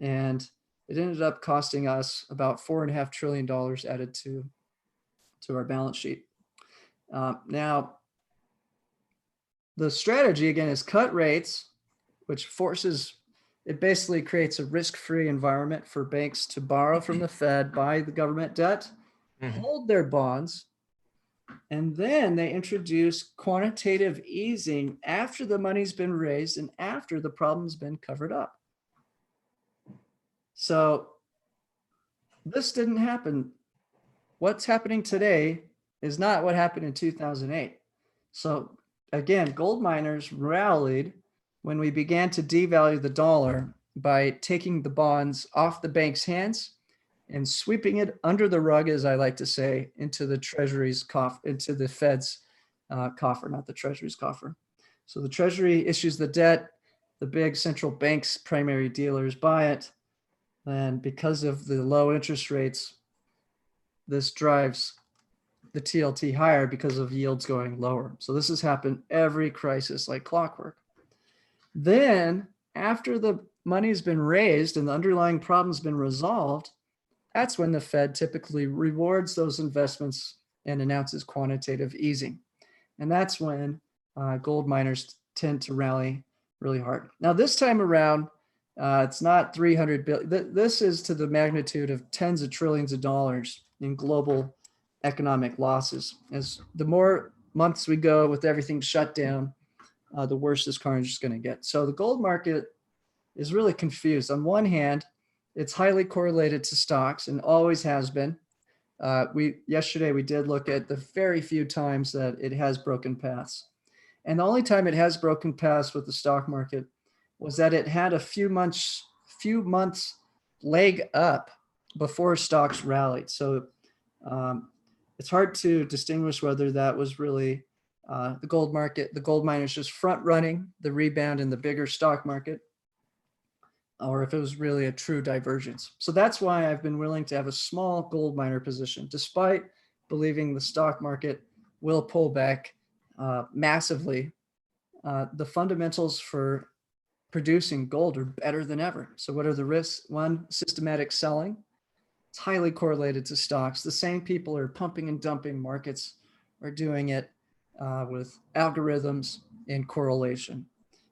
And it ended up costing us about $4.5 trillion added to our balance sheet. Now, the strategy again is cut rates, which it basically creates a risk-free environment for banks to borrow from the Fed, buy the government debt, hold their bonds, and then they introduce quantitative easing after the money's been raised and after the problem's been covered up. So this didn't happen. What's happening today is not what happened in 2008. So again, gold miners rallied when we began to devalue the dollar by taking the bonds off the bank's hands and sweeping it under the rug, as I like to say, into the Treasury's coffer, into the Fed's coffer, not the Treasury's coffer. So the Treasury issues the debt, the big central banks, primary dealers buy it, and because of the low interest rates, this drives the TLT higher because of yields going lower. So this has happened every crisis like clockwork. Then after the money's been raised and the underlying problem's been resolved, that's when the Fed typically rewards those investments and announces quantitative easing. And that's when gold miners tend to rally really hard. Now, this time around, it's not 300 billion. This is to the magnitude of tens of trillions of dollars in global economic losses. As the more months we go with everything shut down, the worse this carnage is going to get. So the gold market is really confused. On one hand, it's highly correlated to stocks and always has been. Yesterday we did look at the very few times that it has broken paths. And the only time it has broken paths with the stock market was that it had a few months leg up before stocks rallied. So it's hard to distinguish whether that was really the gold miners just front running the rebound in the bigger stock market, or if it was really a true divergence. So that's why I've been willing to have a small gold miner position, despite believing the stock market will pull back massively. The fundamentals for producing gold are better than ever. So what are the risks? One, systematic selling. It's highly correlated to stocks. The same people are pumping and dumping markets are doing it with algorithms in correlation.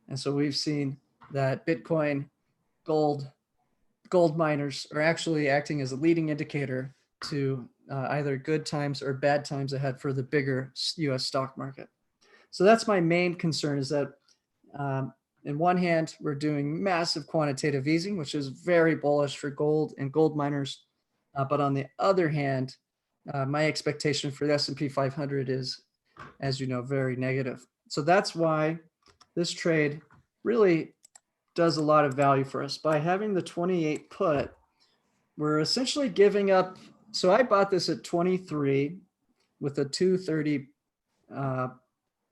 And so we've seen that Bitcoin, gold miners are actually acting as a leading indicator to either good times or bad times ahead for the bigger US stock market. So that's my main concern, is that in one hand, we're doing massive quantitative easing, which is very bullish for gold and gold miners. But on the other hand, my expectation for the S&P 500 is, as you know, very negative. So that's why this trade really does a lot of value for us. By having the 28 put, we're essentially giving up. So I bought this at 23 with a 230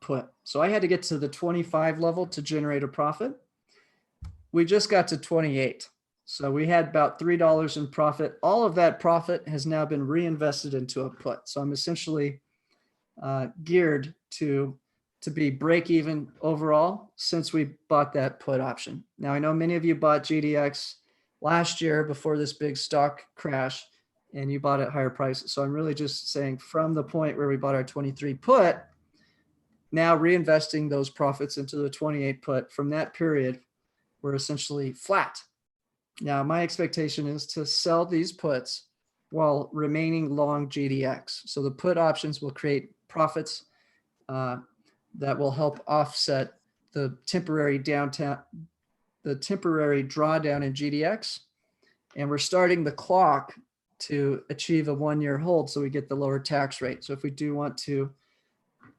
put. So I had to get to the 25 level to generate a profit. We just got to 28. So we had about $3 in profit. All of that profit has now been reinvested into a put. So I'm essentially geared to be break even overall since we bought that put option. Now, I know many of you bought GDX last year before this big stock crash, and you bought at higher prices. So I'm really just saying, from the point where we bought our 23 put, now reinvesting those profits into the 28 put, from that period, we're essentially flat. Now, my expectation is to sell these puts while remaining long GDX. So the put options will create profits that will help offset the temporary drawdown in GDX. And we're starting the clock to achieve a 1-year hold so we get the lower tax rate. So if we do want to,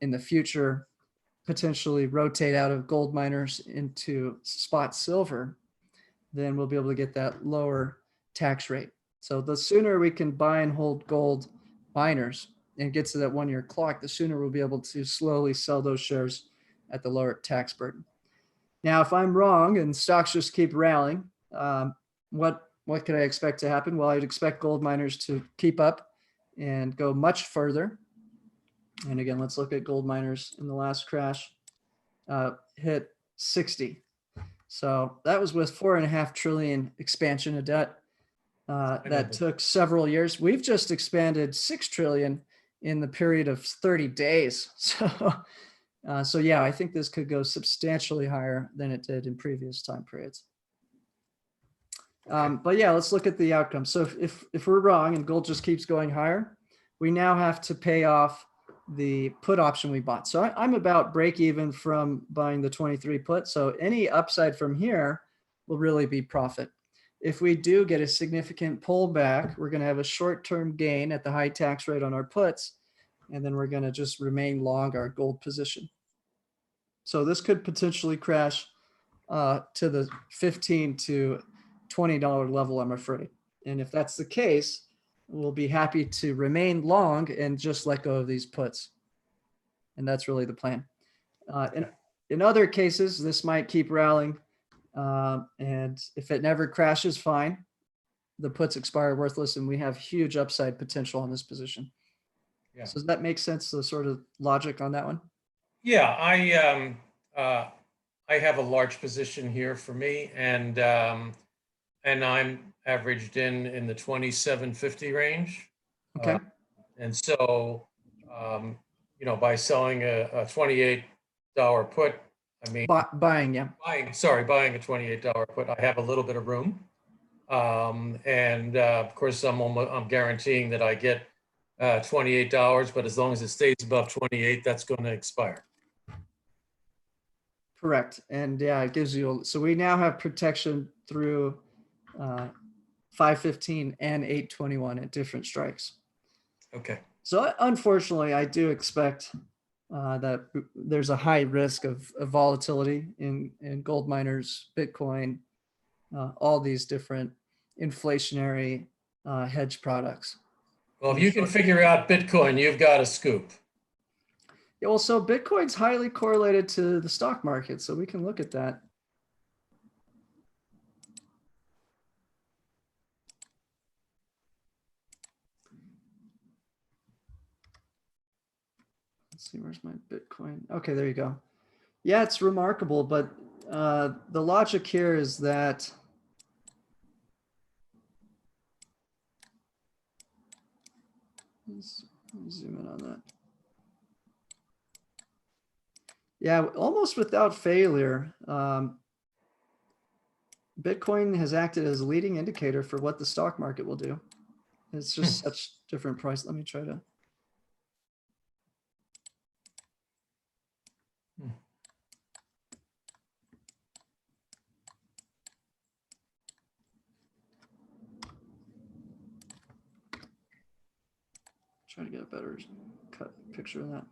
in the future, potentially rotate out of gold miners into spot silver, then we'll be able to get that lower tax rate. So the sooner we can buy and hold gold miners and get to that 1-year clock, the sooner we'll be able to slowly sell those shares at the lower tax burden. Now, if I'm wrong and stocks just keep rallying, what could I expect to happen? Well, I'd expect gold miners to keep up and go much further. And again, let's look at gold miners in the last crash, hit 60. So that was with 4.5 trillion expansion of debt. That took several years. We've just expanded 6 trillion in the period of 30 days. So yeah, I think this could go substantially higher than it did in previous time periods. But yeah, let's look at the outcome. So if we're wrong and gold just keeps going higher, we now have to pay off the put option we bought. So I'm about break even from buying the 23 put. So any upside from here will really be profit. If we do get a significant pullback, we're going to have a short-term gain at the high tax rate on our puts, and then we're going to just remain long our gold position. So this could potentially crash to the $15 to $20 level, I'm afraid. And if that's the case, we'll be happy to remain long and just let go of these puts. And that's really the plan. In other cases, this might keep rallying. And if it never crashes, fine. The puts expire worthless and we have huge upside potential on this position. Yeah. So does that make sense, the sort of logic on that one? Yeah, I have a large position here for me, and I'm averaged in the 27.50 range. Okay. And so, by selling a $28 put, I mean, Buying, yeah. buying a $28 put, I have a little bit of room. Of course, I'm guaranteeing that I get $28, but as long as it stays above 28, that's going to expire. Correct. And yeah, it gives you, so we now have protection through 515 and 821 at different strikes. Okay. So unfortunately, I do expect that there's a high risk of volatility in gold miners, Bitcoin, all these different inflationary hedge products. Well, if you can figure out Bitcoin, you've got a scoop. Yeah, well, so Bitcoin's highly correlated to the stock market, so we can look at that. Let's see, where's my Bitcoin? Okay, there you go. Yeah, it's remarkable, but the logic here is that let's zoom in on that. Yeah, almost without failure, Bitcoin has acted as a leading indicator for what the stock market will do. It's just such different price. Let me try to. Try to get a better cut picture of that.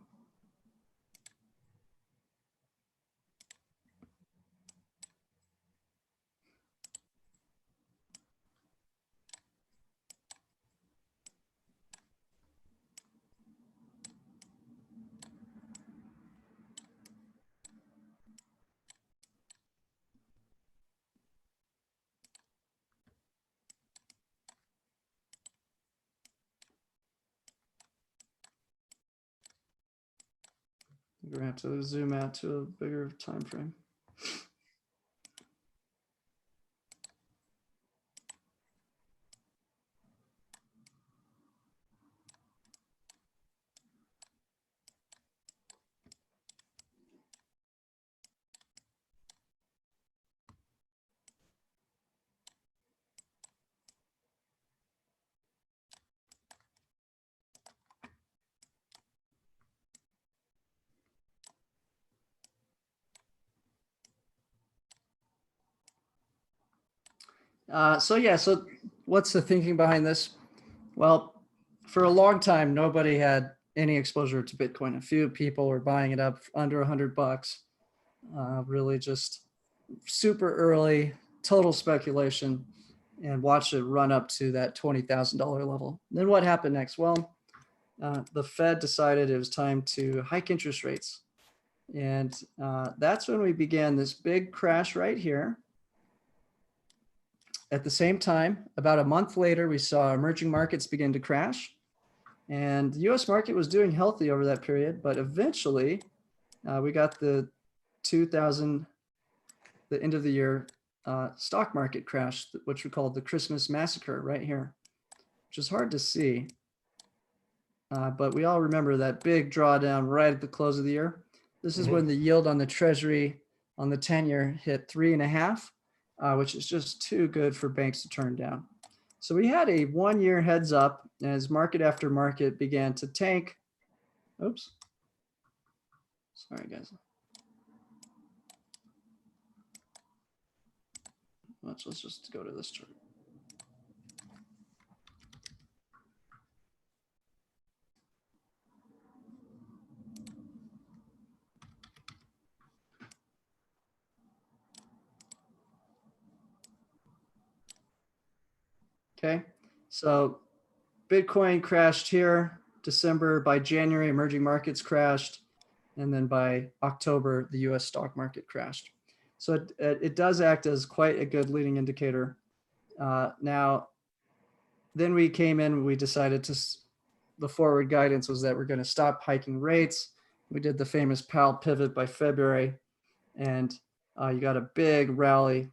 We're gonna have to zoom out to a bigger time frame. So what's the thinking behind this? Well, for a long time, nobody had any exposure to Bitcoin. A few people were buying it up under $100, really just super early, total speculation, and watch it run up to that $20,000 level. Then what happened next? Well, the Fed decided it was time to hike interest rates. And that's when we began this big crash right here. At the same time, about a month later, we saw emerging markets begin to crash. And the US market was doing healthy over that period, but eventually we got the end of the year stock market crash, which we called the Christmas massacre right here, which is hard to see. But we all remember that big drawdown right at the close of the year. This is when the yield on the Treasury on the 10-year hit 3.5, which is just too good for banks to turn down. So we had a 1-year heads up as market after market began to tank. Oops. Sorry, guys. Let's just go to this chart. Okay, so Bitcoin crashed here, December. By January, emerging markets crashed. And then by October, the US stock market crashed. So it does act as quite a good leading indicator. Now, then we came in, we decided the forward guidance was that we're going to stop hiking rates. We did the famous Powell pivot by February, and you got a big rally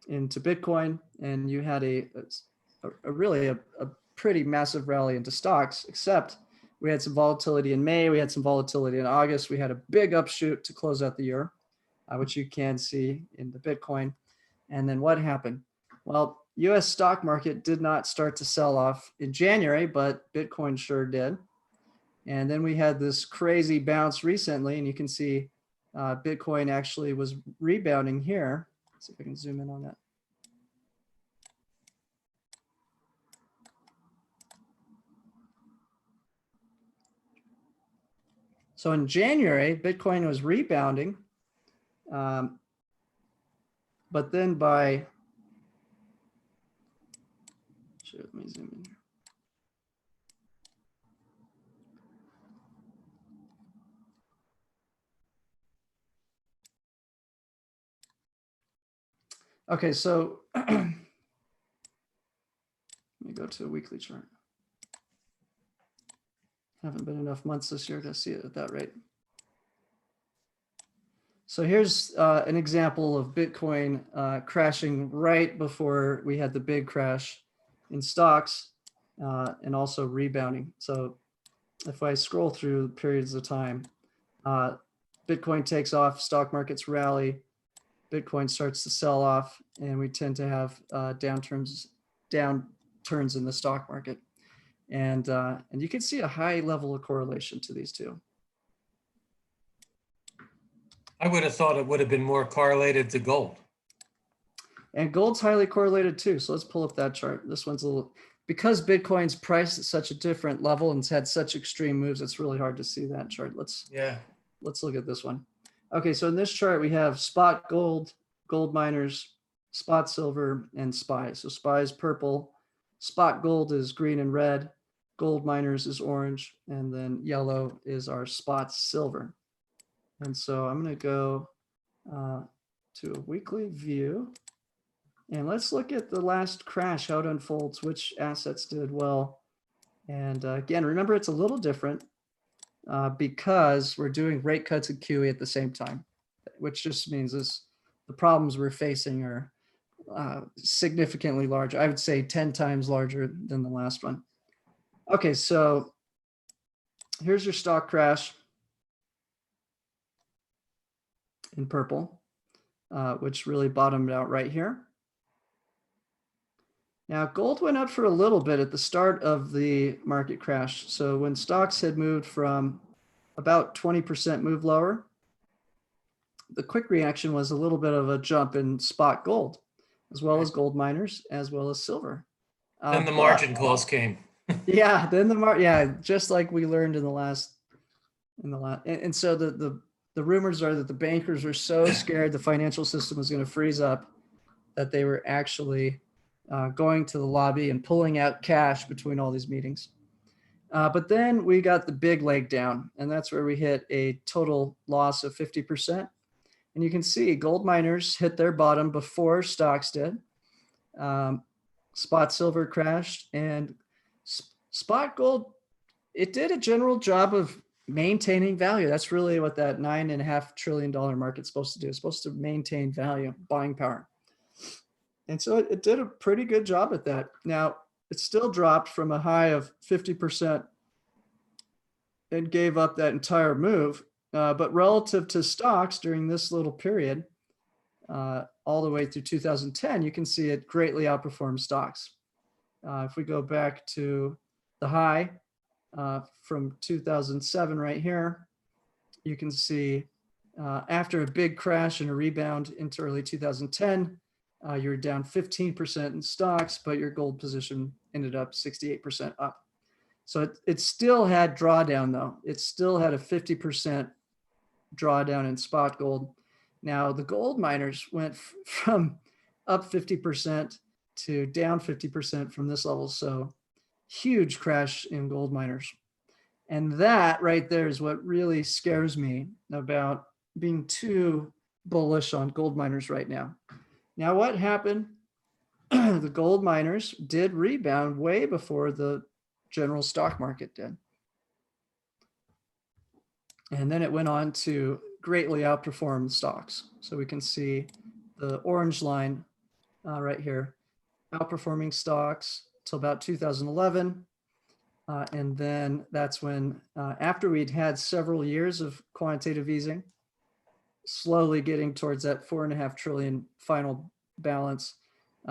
into Bitcoin, and you had a pretty massive rally into stocks, except we had some volatility in May, we had some volatility in August, we had a big upshoot to close out the year, which you can see in the Bitcoin. And then what happened? Well, US stock market did not start to sell off in January, but Bitcoin sure did. And then we had this crazy bounce recently, and you can see Bitcoin actually was rebounding here. Let's see if I can zoom in on that. So in January, Bitcoin was rebounding, but then by, let me zoom in here. Okay, so let me go to a weekly chart. Haven't been enough months this year to see it at that rate. So here's an example of Bitcoin crashing right before we had the big crash in stocks and also rebounding. So if I scroll through periods of time, Bitcoin takes off, stock markets rally, Bitcoin starts to sell off, and we tend to have downturns in the stock market. And you can see a high level of correlation to these two. I would have thought it would have been more correlated to gold. And gold's highly correlated too. So let's pull up that chart. This one's a little, because Bitcoin's priced at such a different level and it's had such extreme moves, it's really hard to see that chart. Let's look at this one. Okay, so in this chart, we have spot gold, gold miners, spot silver, and SPY. So SPY is purple, spot gold is green and red, gold miners is orange, and then yellow is our spot silver. And so I'm going to go to a weekly view, and let's look at the last crash, how it unfolds, which assets did well. And again, remember, it's a little different because we're doing rate cuts and QE at the same time, which just means the problems we're facing are significantly larger. I would say 10 times larger than the last one. Okay, so here's your stock crash in purple, which really bottomed out right here. Now, gold went up for a little bit at the start of the market crash. So when stocks had moved from about 20% move lower, the quick reaction was a little bit of a jump in spot gold, as well as gold miners, as well as silver. Then the margin calls came. Yeah, then just like we learned in the last. And so the rumors are that the bankers were so scared the financial system was going to freeze up that they were actually going to the lobby and pulling out cash between all these meetings. But then we got the big leg down, and that's where we hit a total loss of 50%. And you can see gold miners hit their bottom before stocks did. Spot silver crashed, and spot gold it did a general job of maintaining value. That's really what that $9.5 trillion market's supposed to do. It's supposed to maintain value, buying power. And so it did a pretty good job at that. Now, it still dropped from a high of 50% and gave up that entire move. But relative to stocks during this little period, all the way through 2010, you can see it greatly outperformed stocks. If we go back to the high from 2007 right here, you can see after a big crash and a rebound into early 2010, you're down 15% in stocks, but your gold position ended up 68% up. So it still had drawdown though. It still had a 50% drawdown in spot gold. Now the gold miners went from up 50% to down 50% from this level. So huge crash in gold miners. And that right there is what really scares me about being too bullish on gold miners right now. Now, what happened? The gold miners did rebound way before the general stock market did. And then it went on to greatly outperform stocks. So we can see the orange line right here, outperforming stocks till about 2011. And then that's when, after we'd had several years of quantitative easing, slowly getting towards that $4.5 trillion final balance,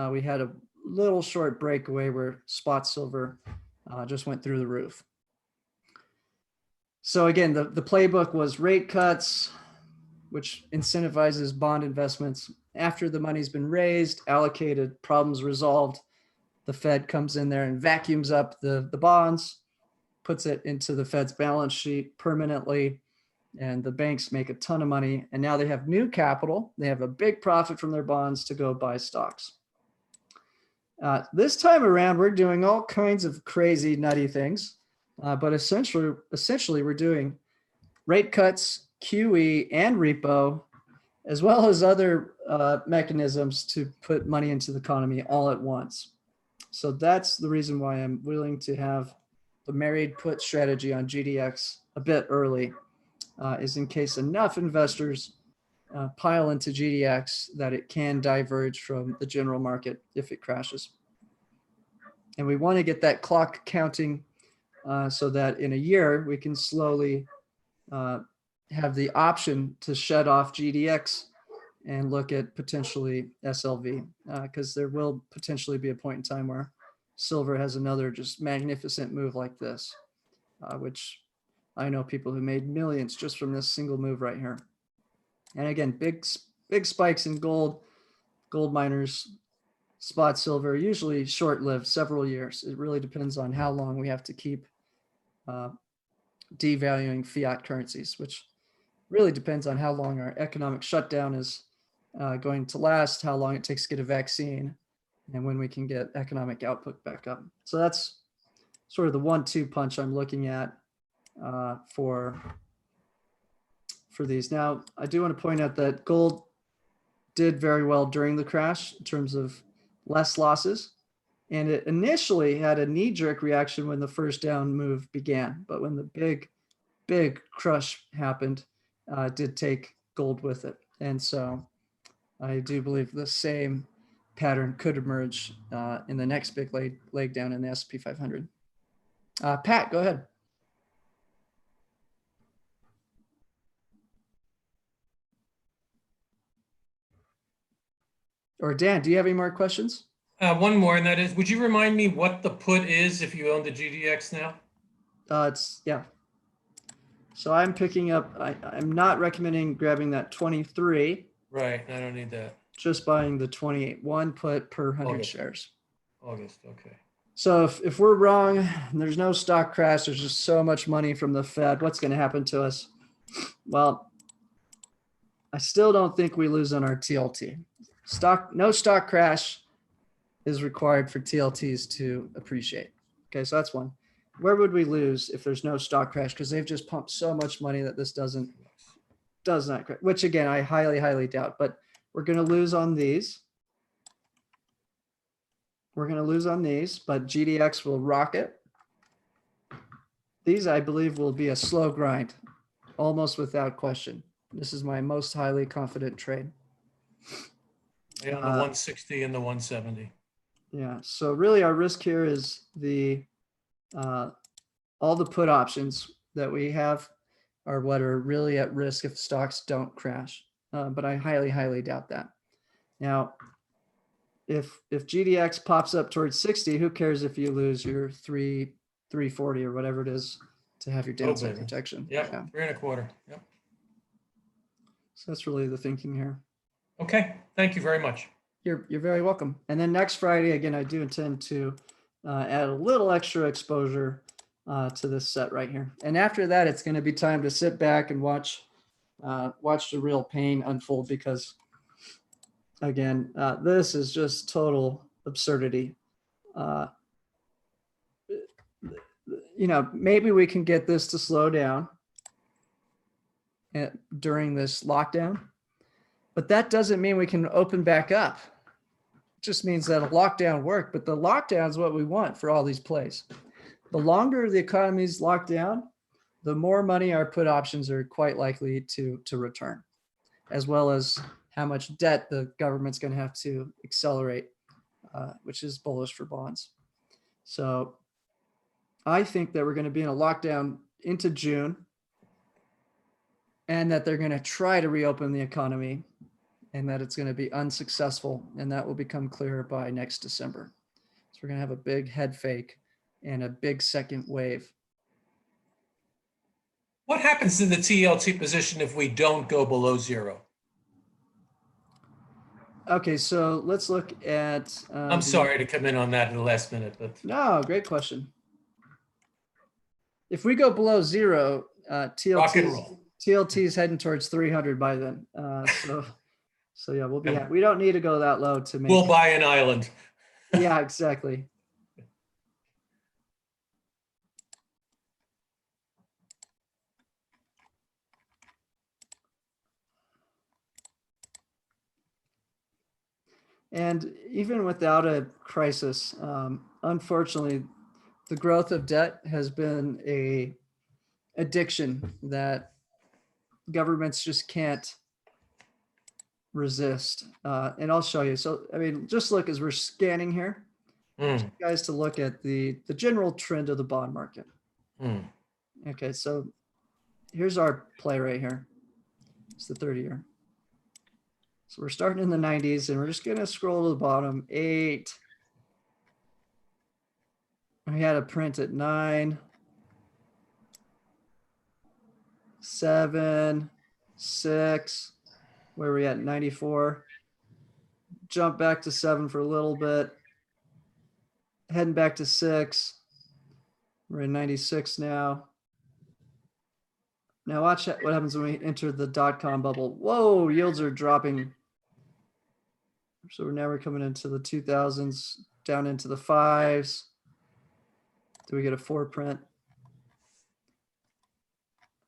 we had a little short breakaway where spot silver just went through the roof. So again, the playbook was rate cuts, which incentivizes bond investments. After the money's been raised, allocated, problems resolved, the Fed comes in there and vacuums up the bonds, puts it into the Fed's balance sheet permanently, and the banks make a ton of money. And now they have new capital. They have a big profit from their bonds to go buy stocks. This time around, we're doing all kinds of crazy, nutty things. But essentially, we're doing rate cuts, QE, and repo, as well as other mechanisms to put money into the economy all at once. So that's the reason why I'm willing to have the married put strategy on GDX a bit early, is in case enough investors pile into GDX that it can diverge from the general market if it crashes. And we want to get that clock counting so that in a year we can slowly have the option to shut off GDX and look at potentially SLV, because there will potentially be a point in time where silver has another just magnificent move like this, which I know people who made millions just from this single move right here. And again, big spikes in gold miners, spot silver, usually short-lived, several years. It really depends on how long we have to keep devaluing fiat currencies, which really depends on how long our economic shutdown is going to last, how long it takes to get a vaccine, and when we can get economic output back up. So that's sort of the 1-2 punch I'm looking at for these. Now, I do want to point out that gold did very well during the crash in terms of less losses. And it initially had a knee-jerk reaction when the first down move began. But when the big crush happened, it did take gold with it. And so I do believe the same pattern could emerge in the next big leg down in the S&P 500. Pat, go ahead. Or Dan, do you have any more questions? One more, and that is, would you remind me what the put is if you own the GDX now? Yeah. So I'm picking up, I'm not recommending grabbing that 23. Right, I don't need that. Just buying the 28, one put per 100 August. shares. August, okay. So if we're wrong, and there's no stock crash, there's just so much money from the Fed, what's going to happen to us? Well, I still don't think we lose on our TLT. No stock crash is required for TLTs to appreciate. Okay, so that's one. Where would we lose if there's no stock crash? Because they've just pumped so much money that this does not crash, which again, I highly, highly doubt, but we're going to lose on these. We're going to lose on these, but GDX will rocket. these, I believe, will be a slow grind, almost without question. This is my most highly confident trade. Yeah, on the 160 and the 170. Yeah, so really our risk here is all the put options that we have are what are really at risk if stocks don't crash. But I highly, highly doubt that. Now, if GDX pops up towards 60, who cares if you lose your 340 or whatever it is to have your downside baby. protection? Yep, Yeah. 3.25. Yep. So that's really the thinking here. Okay, thank you very much. You're very welcome. And then next Friday, again, I do intend to add a little extra exposure to this set right here. And after that, it's going to be time to sit back and watch the real pain unfold, because again, this is just total absurdity. Maybe we can get this to slow down during this lockdown, but that doesn't mean we can open back up. It just means that a lockdown worked, but the lockdown is what we want for all these plays. The longer the economy's locked down, the more money our put options are quite likely to return, as well as how much debt the government's going to have to accelerate, which is bullish for bonds. So I think that we're going to be in a lockdown into June, and that they're going to try to reopen the economy, and that it's going to be unsuccessful, and that will become clearer by next December. So we're going to have a big head fake and a big second wave. What happens to the TLT position if we don't go below zero? Okay, so let's look at. I'm sorry to come in on that in the last minute, but No, great question. If we go below zero, rock and roll. TLT is heading towards 300 by then. So yeah, we'll be. We don't need to go that low to make. We'll buy an island. Yeah, exactly. And even without a crisis, unfortunately, the growth of debt has been a addiction that governments just can't resist. And I'll show you. So, I mean, just look as we're scanning here, guys, to look at the general trend of the bond market. Okay, so here's our play right here. It's the 30-year. So we're starting in the 90s, and we're just going to scroll to the bottom. 8. We had a print at 9. 7, 6. Where are we at? 94. Jump back to 7 for a little bit. Heading back to 6. We're in 96 now. Now watch what happens when we enter the dot-com bubble. Whoa, yields are dropping. So now we're coming into the 2000s, down into the 5s. Do we get a 4 print?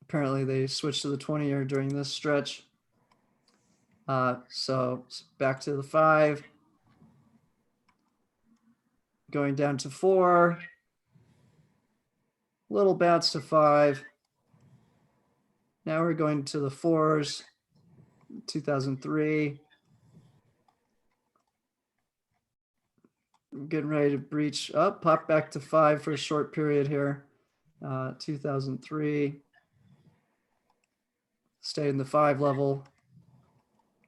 Apparently they switched to the 20-year during this stretch. So back to the 5. Going down to 4. Little bounce to 5. Now we're going to the 4s, 2003. Getting ready to breach up, pop back to 5 for a short period here. 2003. Stay in the 5 level.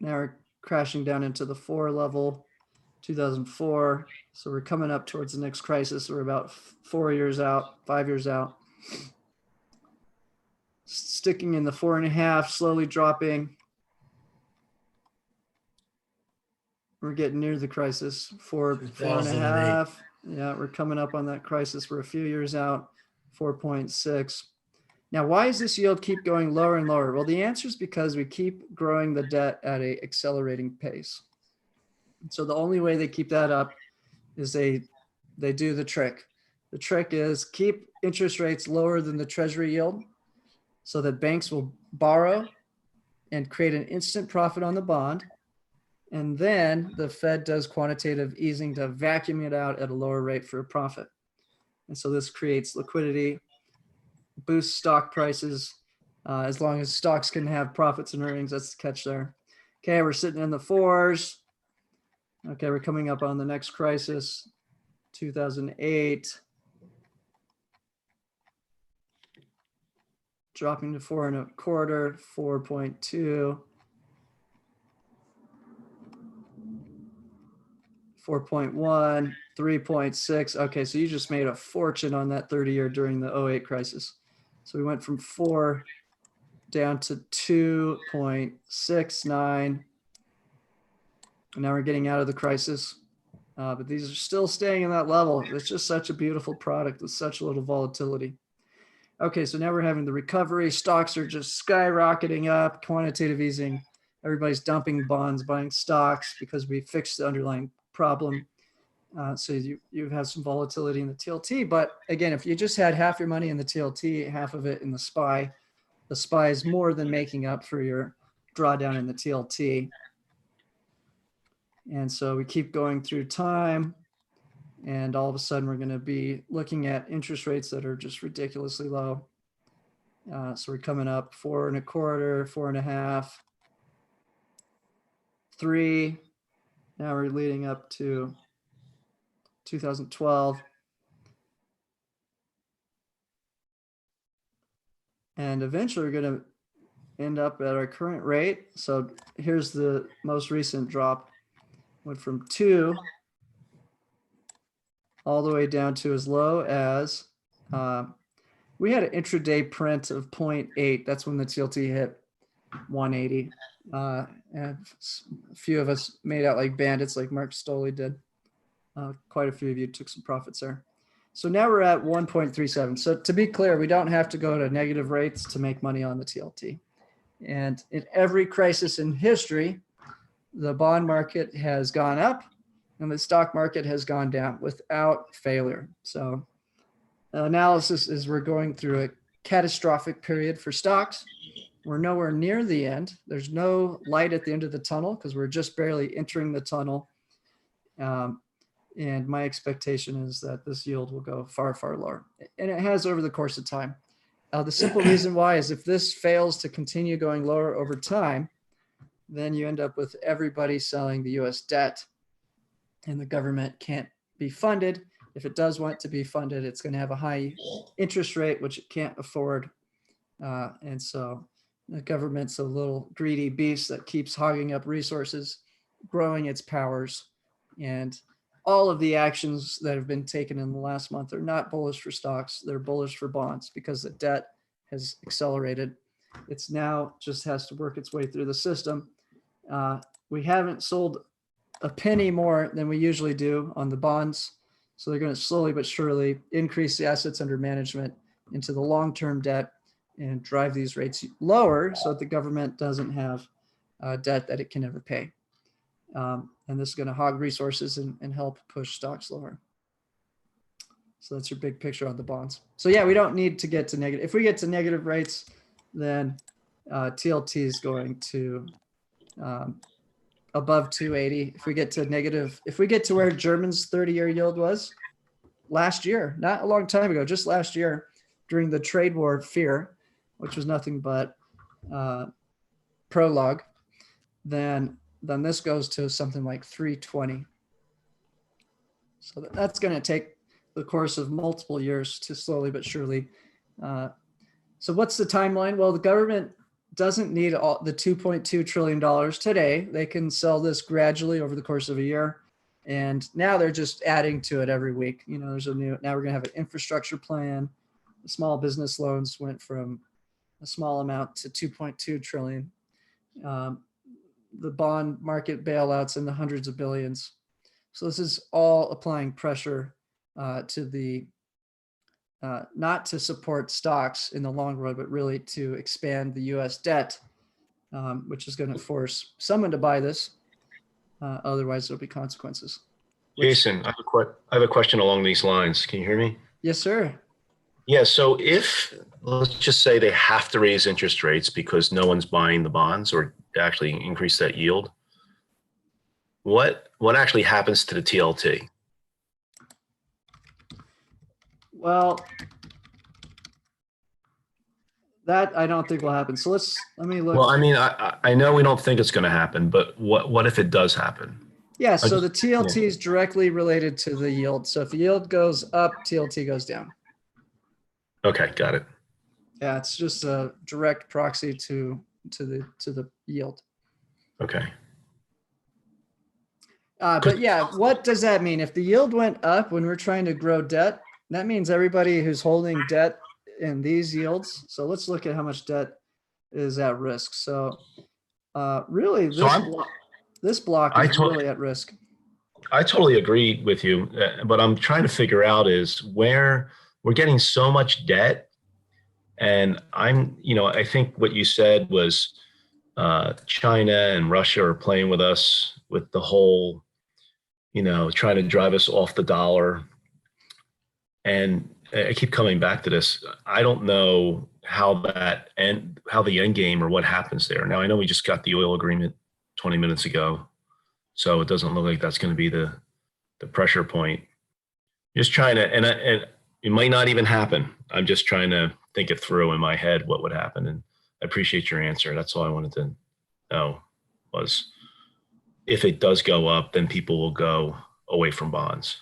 Now we're crashing down into the 4 level, 2004. So we're coming up towards the next crisis. We're about 4 years out, 5 years out. Sticking in the 4.5, slowly dropping. We're getting near the crisis. 4.5. Yeah, we're coming up on that crisis. We're a few years out, 4.6. Now, why does this yield keep going lower and lower? Well, the answer is because we keep growing the debt at an accelerating pace. So the only way they keep that up is they do the trick. The trick is keep interest rates lower than the Treasury yield so that banks will borrow and create an instant profit on the bond. And then the Fed does quantitative easing to vacuum it out at a lower rate for a profit. And so this creates liquidity boost stock prices. As long as stocks can have profits and earnings, that's the catch there. Okay, we're sitting in the 4s. Okay, we're coming up on the next crisis, 2008. Dropping to 4.25, 4.2, 4.1, 3.6. Okay, so you just made a fortune on that 30-year during the 08 crisis. So we went from 4 down to 2.69. And now we're getting out of the crisis. But these are still staying in that level. It's just such a beautiful product with such little volatility. Okay, so now we're having the recovery. Stocks are just skyrocketing up, quantitative easing. Everybody's dumping bonds, buying stocks because we fixed the underlying problem. So you have some volatility in the TLT. But again, if you just had half your money in the TLT, half of it in the SPY is more than making up for your drawdown in the TLT. And so we keep going through time. And all of a sudden, we're going to be looking at interest rates that are just ridiculously low. So we're coming up 4.25, 4.5, 3. Now we're leading up to 2012. And eventually, we're going to end up at our current rate. So here's the most recent drop. Went from 2 all the way down to as low as, we had an intraday print of 0.8. That's when the TLT hit 180. And a few of us made out like bandits, like Mark Stoley did. Quite a few of you took some profits there. So now we're at 1.37. So to be clear, we don't have to go to negative rates to make money on the TLT. And in every crisis in history, the bond market has gone up and the stock market has gone down without failure. So analysis is we're going through a catastrophic period for stocks. We're nowhere near the end. There's no light at the end of the tunnel because we're just barely entering the tunnel. And my expectation is that this yield will go far, far lower. And it has over the course of time. The simple reason why is if this fails to continue going lower over time, then you end up with everybody selling the US debt and the government can't be funded. If it does want to be funded, it's going to have a high interest rate, which it can't afford. And so the government's a little greedy beast that keeps hogging up resources, growing its powers. And all of the actions that have been taken in the last month are not bullish for stocks. They're bullish for bonds because the debt has accelerated. It's now just has to work its way through the system. We haven't sold a penny more than we usually do on the bonds. So they're going to slowly but surely increase the assets under management into the long-term debt and drive these rates lower so that the government doesn't have debt that it can never pay. And this is going to hog resources and help push stocks lower. So that's your big picture on the bonds. So yeah, we don't need to get to negative. If we get to negative rates, then TLT is going to above 280. If we get to negative, if we get to where German's 30-year yield was last year, not a long time ago, just last year during the trade war fear, which was nothing but prologue, then this goes to something like 320. So that's going to take the course of multiple years to slowly but surely. So what's the timeline? Well, the government doesn't need all the $2.2 trillion today. They can sell this gradually over the course of a year. And now they're just adding to it every week. You know, now we're going to have an infrastructure plan. The small business loans went from a small amount to 2.2 trillion. The bond market bailouts in the hundreds of billions. So this is all applying pressure to the, not to support stocks in the long run, but really to expand the US debt, which is going to force someone to buy this. Otherwise, there'll be consequences. Jason, I have a question along these lines. Can you hear me? Yes, sir. Yeah. So if, let's just say they have to raise interest rates because no one's buying the bonds or actually increase that yield, what actually happens to the TLT? Well, That I don't think will happen. So let me look. Well, I mean, I know we don't think it's going to happen, but what if it does happen? Yeah, I so just- the TLT is directly related to the yield. So if the yield goes up, TLT goes down. Okay, got it. Yeah, it's just a direct proxy to the yield. Okay. But yeah, what does that mean? If the yield went up when we're trying to grow debt, that means everybody who's holding debt in these yields. So let's look at how much debt is at risk. So really, So this block I is really at risk. I totally agree with you, but I'm trying to figure out is where we're getting so much debt. And I think what you said was China and Russia are playing with us with the whole, trying to drive us off the dollar. And I keep coming back to this. I don't know how the end game or what happens there. Now, I know we just got the oil agreement 20 minutes ago, so it doesn't look like that's going to be the pressure point. Just trying to, and it might not even happen. I'm just trying to think it through in my head what would happen. And I appreciate your answer. That's all I wanted to know was if it does go up, then people will go away from bonds.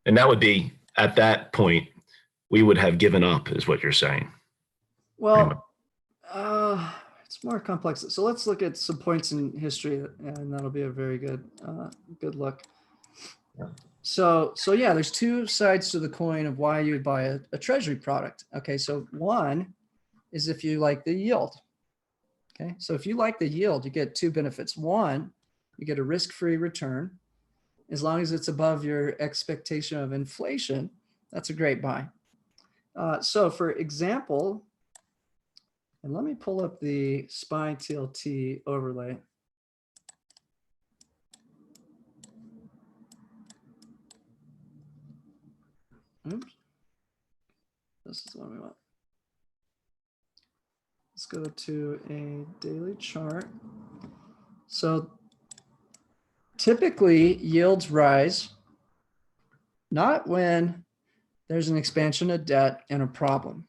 And that would be, at that point, we would have given up, is what you're saying. Well, it's more complex. So let's look at some points in history, and that'll be a very good look. So yeah, there's two sides to the coin of why you would buy a treasury product. Okay, so one is if you like the yield. Okay, so if you like the yield, you get two benefits. One, you get a risk-free return. As long as it's above your expectation of inflation, that's a great buy. So for example, and let me pull up the SPY TLT overlay. Oops. This is what we want. Let's go to a daily chart. So typically yields rise not when there's an expansion of debt and a problem.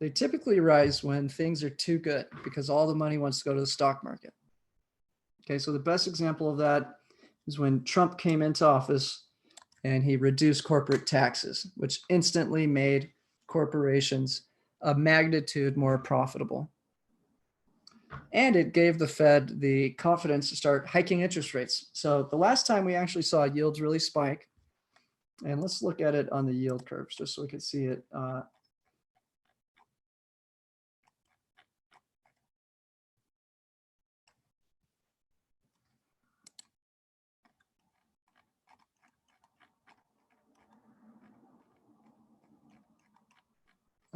They typically rise when things are too good because all the money wants to go to the stock market. Okay, so the best example of that is when Trump came into office and he reduced corporate taxes, which instantly made corporations a magnitude more profitable. And it gave the Fed the confidence to start hiking interest rates. So the last time we actually saw yields really spike, and let's look at it on the yield curves just so we can see it.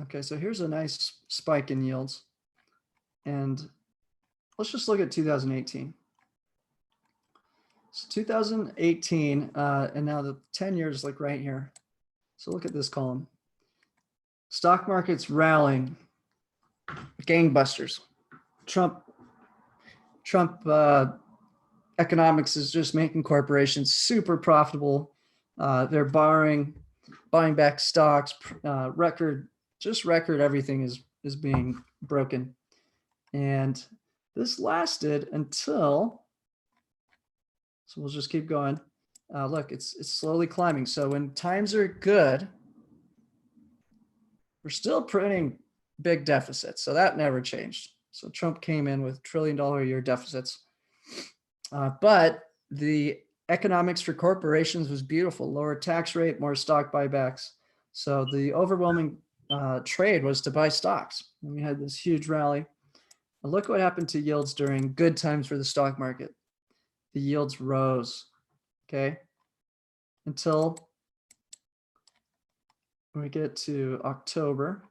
Okay, so here's a nice spike in yields. And let's just look at 2018. So 2018, and now the 10 years like right here. So look at this column. Stock market's rallying, gangbusters. Trump economics is just making corporations super profitable. They're buying back stocks, record everything is being broken. And this lasted until, so we'll just keep going. Look, it's slowly climbing. So when times are good, we're still printing big deficits. So that never changed. So Trump came in with $1 trillion a year deficits. But the economics for corporations was beautiful. Lower tax rate, more stock buybacks. So the overwhelming trade was to buy stocks. And we had this huge rally. And look what happened to yields during good times for the stock market. The yields rose, okay? Until we get to October.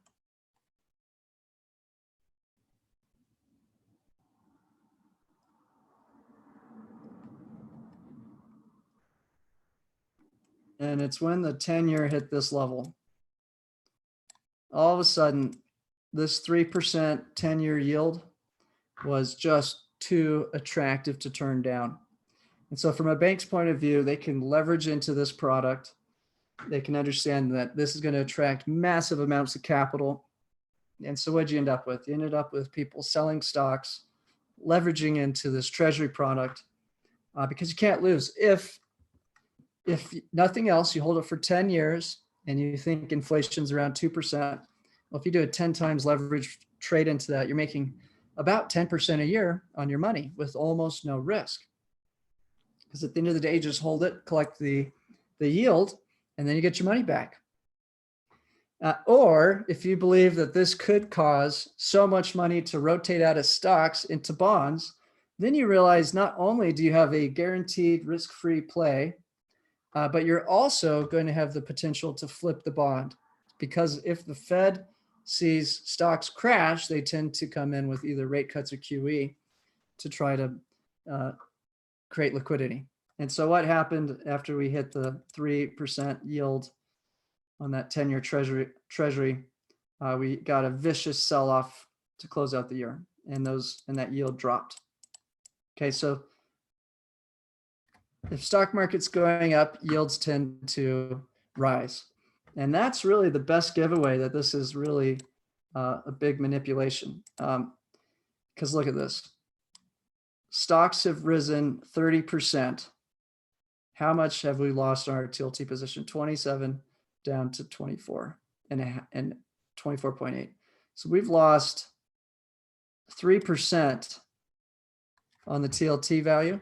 And it's when the 10-year hit this level. All of a sudden, this 3% 10-year yield was just too attractive to turn down. And so from a bank's point of view, they can leverage into this product. They can understand that this is going to attract massive amounts of capital. And so what'd you end up with? You ended up with people selling stocks, leveraging into this treasury product because you can't lose. If nothing else, you hold it for 10 years and you think inflation's around 2%. Well, if you do a 10 times leverage trade into that, you're making about 10% a year on your money with almost no risk. Because at the end of the day, you just hold it, collect the yield, and then you get your money back. Or if you believe that this could cause so much money to rotate out of stocks into bonds, then you realize not only do you have a guaranteed risk-free play, but you're also going to have the potential to flip the bond. Because if the Fed sees stocks crash, they tend to come in with either rate cuts or QE to try to create liquidity. And so what happened after we hit the 3% yield on that 10-year treasury, we got a vicious sell-off to close out the year, and that yield dropped. Okay, so if stock market's going up, yields tend to rise. And that's really the best giveaway that this is really a big manipulation. Because look at this. Stocks have risen 30%. How much have we lost on our TLT position? 27 down to 24 and 24.8. So we've lost 3% on the TLT value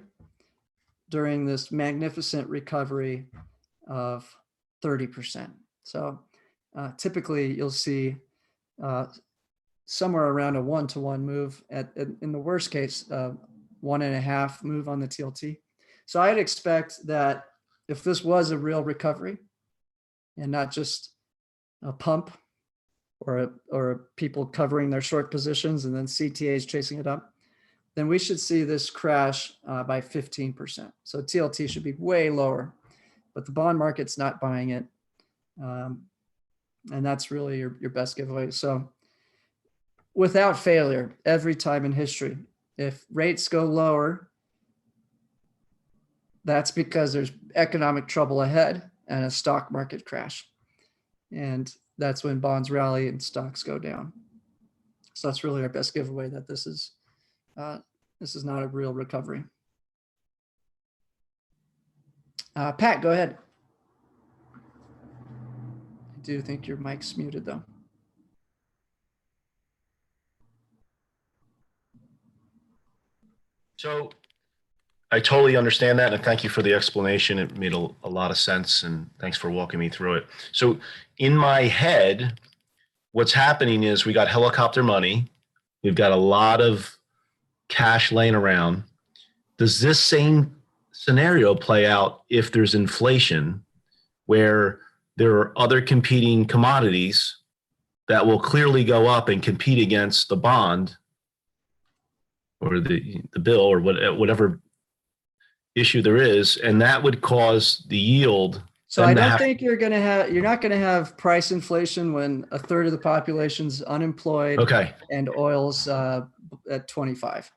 during this magnificent recovery of 30%. So typically you'll see somewhere around a 1-to-1 move in the worst case, 1.5 move on the TLT. So I'd expect that if this was a real recovery and not just a pump or people covering their short positions and then CTAs chasing it up, then we should see this crash by 15%. So TLT should be way lower, but the bond market's not buying it. And that's really your best giveaway. So without failure, every time in history, if rates go lower, that's because there's economic trouble ahead and a stock market crash. And that's when bonds rally and stocks go down. So that's really our best giveaway that this is not a real recovery. Pat, go ahead. I do think your mic's muted though. So I totally understand that. And thank you for the explanation. It made a lot of sense. And thanks for walking me through it. So in my head, what's happening is we got helicopter money. We've got a lot of cash laying around. Does this same scenario play out if there's inflation where there are other competing commodities that will clearly go up and compete against the bond or the bill or whatever issue there is, and that would cause the yield? So I don't think you're not going to have price inflation when a third of the population's unemployed. Okay. And oil's at 25.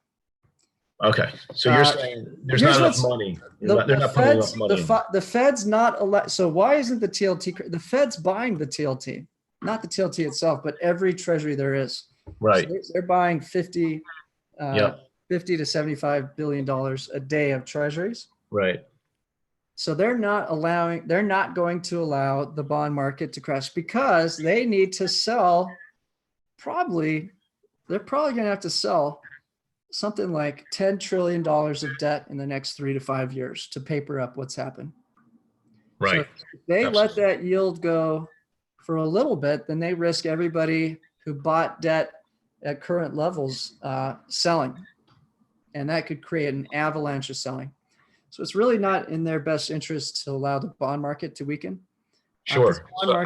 Okay. So you're saying there's not enough money. They're not putting enough money. The Fed's not allowed. So why isn't the TLT? The Fed's buying the TLT, not the TLT itself, but every treasury there is. Right. So they're buying $50 to $75 billion a day of treasuries. Right. So they're not going to allow the bond market to crash because they need to sell. They're probably going to have to sell something like $10 trillion of debt in the next 3 to 5 years to paper up what's happened. Right. So if they let that yield go for a little bit, then they risk everybody who bought debt at current levels selling. And that could create an avalanche of selling. So it's really not in their best interest to allow the bond market to weaken. Sure. So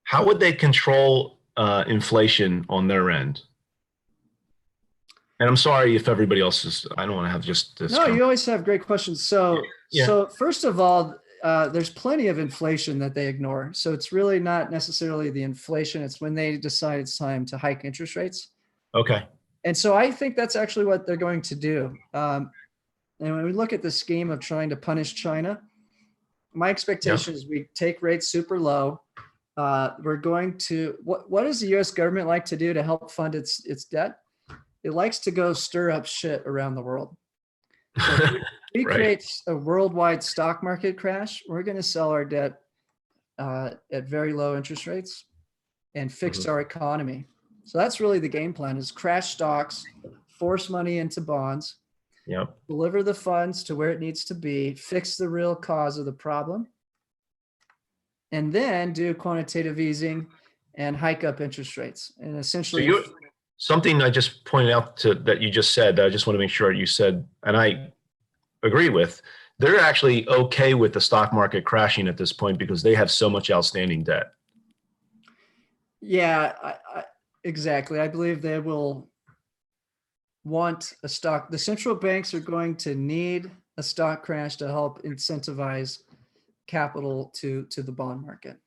how would they control inflation on their end? And I'm sorry if everybody else is, I don't want to have just this. No, you always have great questions. So first of all, there's plenty of inflation that they ignore. So it's really not necessarily the inflation. It's when they decide it's time to hike interest rates. Okay. And so I think that's actually what they're going to do. And when we look at the scheme of trying to punish China, my expectation is we take rates super low. we're going to, what does the US government like to do to help fund its debt? It likes to go stir up shit around the world. So if we Right. create a worldwide stock market crash, we're going to sell our debt at very low interest rates and fix our economy. So that's really the game plan, is crash stocks, force money into bonds, Yep. deliver the funds to where it needs to be, fix the real cause of the problem, and then do quantitative easing and hike up interest rates. And So essentially, something I just pointed out that you just said, that I just want to make sure you said, and I agree with, they're actually okay with the stock market crashing at this point because they have so much outstanding debt. yeah, exactly. I believe they will want a stock. The central banks are going to need a stock crash to help incentivize capital to the bond market.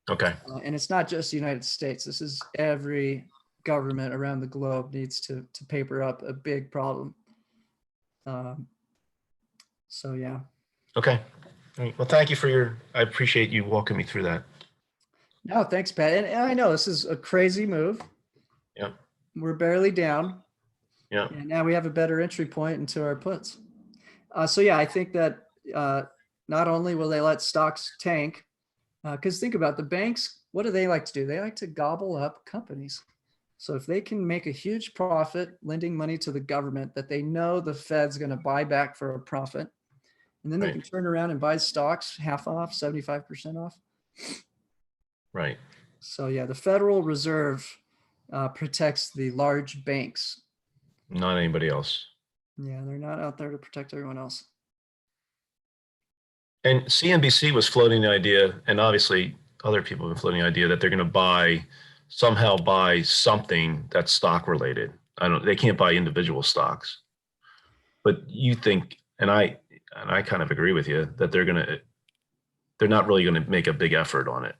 Okay. And it's not just the United States. This is every government around the globe needs to paper up a big problem. So yeah. Okay. All right. Well, thank you I appreciate you walking me through that. No, thanks, Pat. And I know this is a crazy move. Yeah. We're barely down. Yeah. And now we have a better entry point into our puts. So yeah, I think that not only will they let stocks tank, because think about the banks, what do they like to do? They like to gobble up companies. So if they can make a huge profit lending money to the government that they know the Fed's going to buy back for a profit, and then they Right. can turn around and buy stocks half off, 75% off. Right. So yeah, the Federal Reserve protects the large banks. Not anybody else. Yeah, they're not out there to protect everyone else. And CNBC was floating the idea, and obviously other people have been floating the idea that they're going to somehow buy something that's stock related. They can't buy individual stocks. But you think, and I kind of agree with you, that they're not really going to make a big effort on it.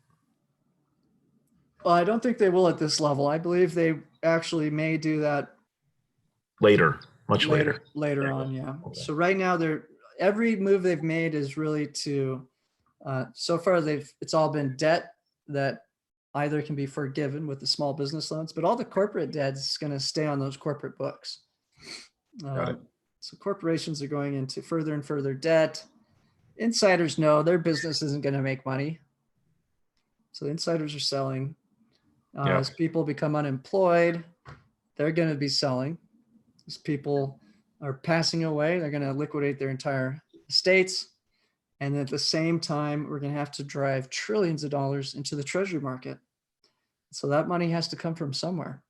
Well, I don't think they will at this level. I believe they actually may do that Later, much later. later on. Yeah. Okay. So right now every move they've made is really to, so far it's all been debt that either can be forgiven with the small business loans, but all the corporate debt is going to stay on those corporate books. Got it. So corporations are going into further and further debt. Insiders know their business isn't going to make money. So the insiders are selling. Yeah. As people become unemployed, they're going to be selling. As people are passing away, they're going to liquidate their entire estates. And at the same time, we're going to have to drive trillions of dollars into the treasury market. So that money has to come from somewhere.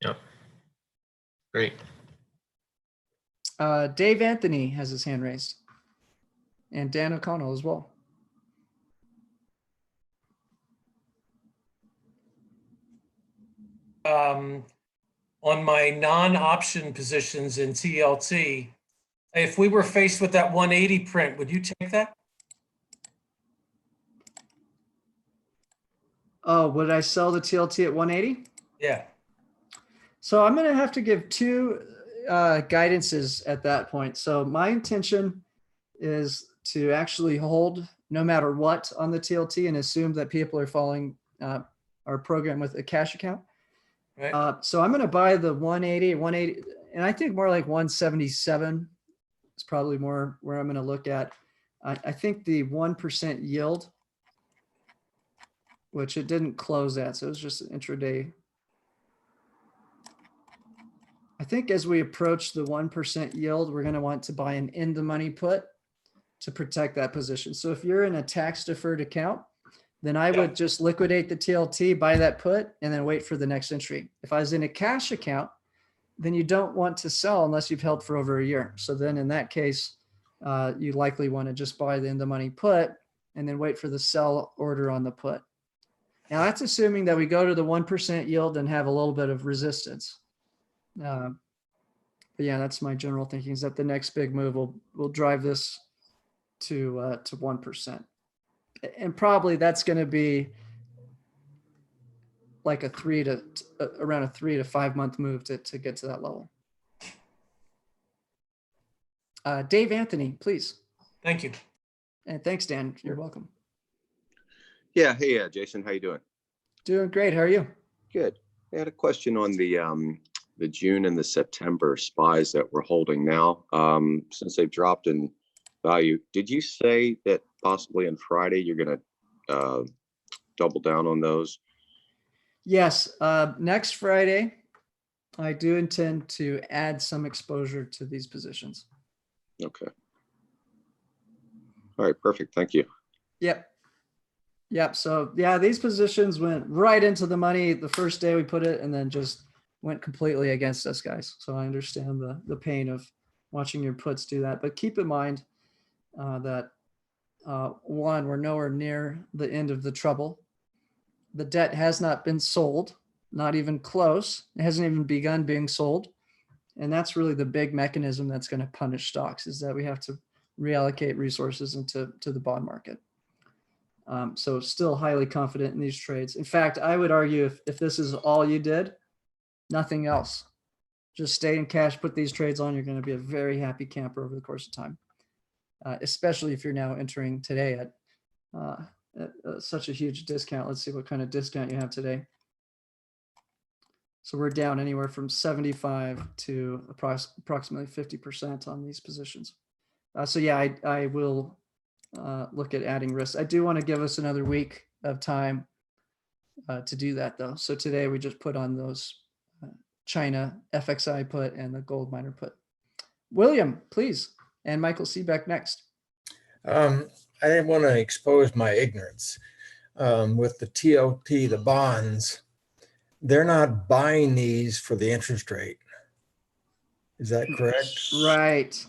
Yep. Great. Dave Anthony has his hand raised. And Dan O'Connell as well. On my non-option positions in TLT, if we were faced with that 180 print, would you take that? Oh, would I sell the TLT at 180? Yeah. So I'm going to have to give two guidances at that point. So my intention is to actually hold no matter what on the TLT and assume that people are following our program with a cash account. Right. So I'm going to buy the 180, and I think more like 177 is probably more where I'm going to look at. I think the 1% yield, which it didn't close at, so it was just an intraday. I think as we approach the 1% yield, we're going to want to buy an in the money put to protect that position. So if you're in a tax deferred account, then I would just liquidate the TLT, buy that put, and then wait for the next entry. If I was in a cash account, then you don't want to sell unless you've held for over a year. So then in that case, you likely want to just buy the in the money put and then wait for the sell order on the put. Now that's assuming that we go to the 1% yield and have a little bit of resistance. But yeah, that's my general thinking, is that the next big move will drive this to 1%. And probably that's going to be like around a 3 to 5 month move to get to that level. Dave Anthony, please. Thank you. And thanks, Dan. You're welcome. Yeah. Hey, Jason, how you doing? Doing great. How are you? Good. I had a question on the June and the September SPYs that we're holding now. Since they've dropped in value, did you say that possibly on Friday you're going to double down on those? Yes. Next Friday, I do intend to add some exposure to these positions. Okay. All right. Perfect. Thank you. Yep. Yep. So yeah, these positions went right into the money the first day we put it, and then just went completely against us, guys. So I understand the pain of watching your puts do that. But keep in mind that one, we're nowhere near the end of the trouble. The debt has not been sold, not even close. It hasn't even begun being sold. And that's really the big mechanism that's going to punish stocks, is that we have to reallocate resources into the bond market. So still highly confident in these trades. In fact, I would argue if this is all you did, nothing else, just stay in cash, put these trades on, you're going to be a very happy camper over the course of time, especially if you're now entering today at such a huge discount. Let's see what kind of discount you have today. So we're down anywhere from 75 to approximately 50% on these positions. So yeah, I will look at adding risk. I do want to give us another week of time to do that though. So today we just put on those China FXI put and the gold miner put. William, please. And Michael Seebeck next. I didn't want to expose my ignorance. With the TLT, the bonds, they're not buying these for the interest rate. Is that correct? Right.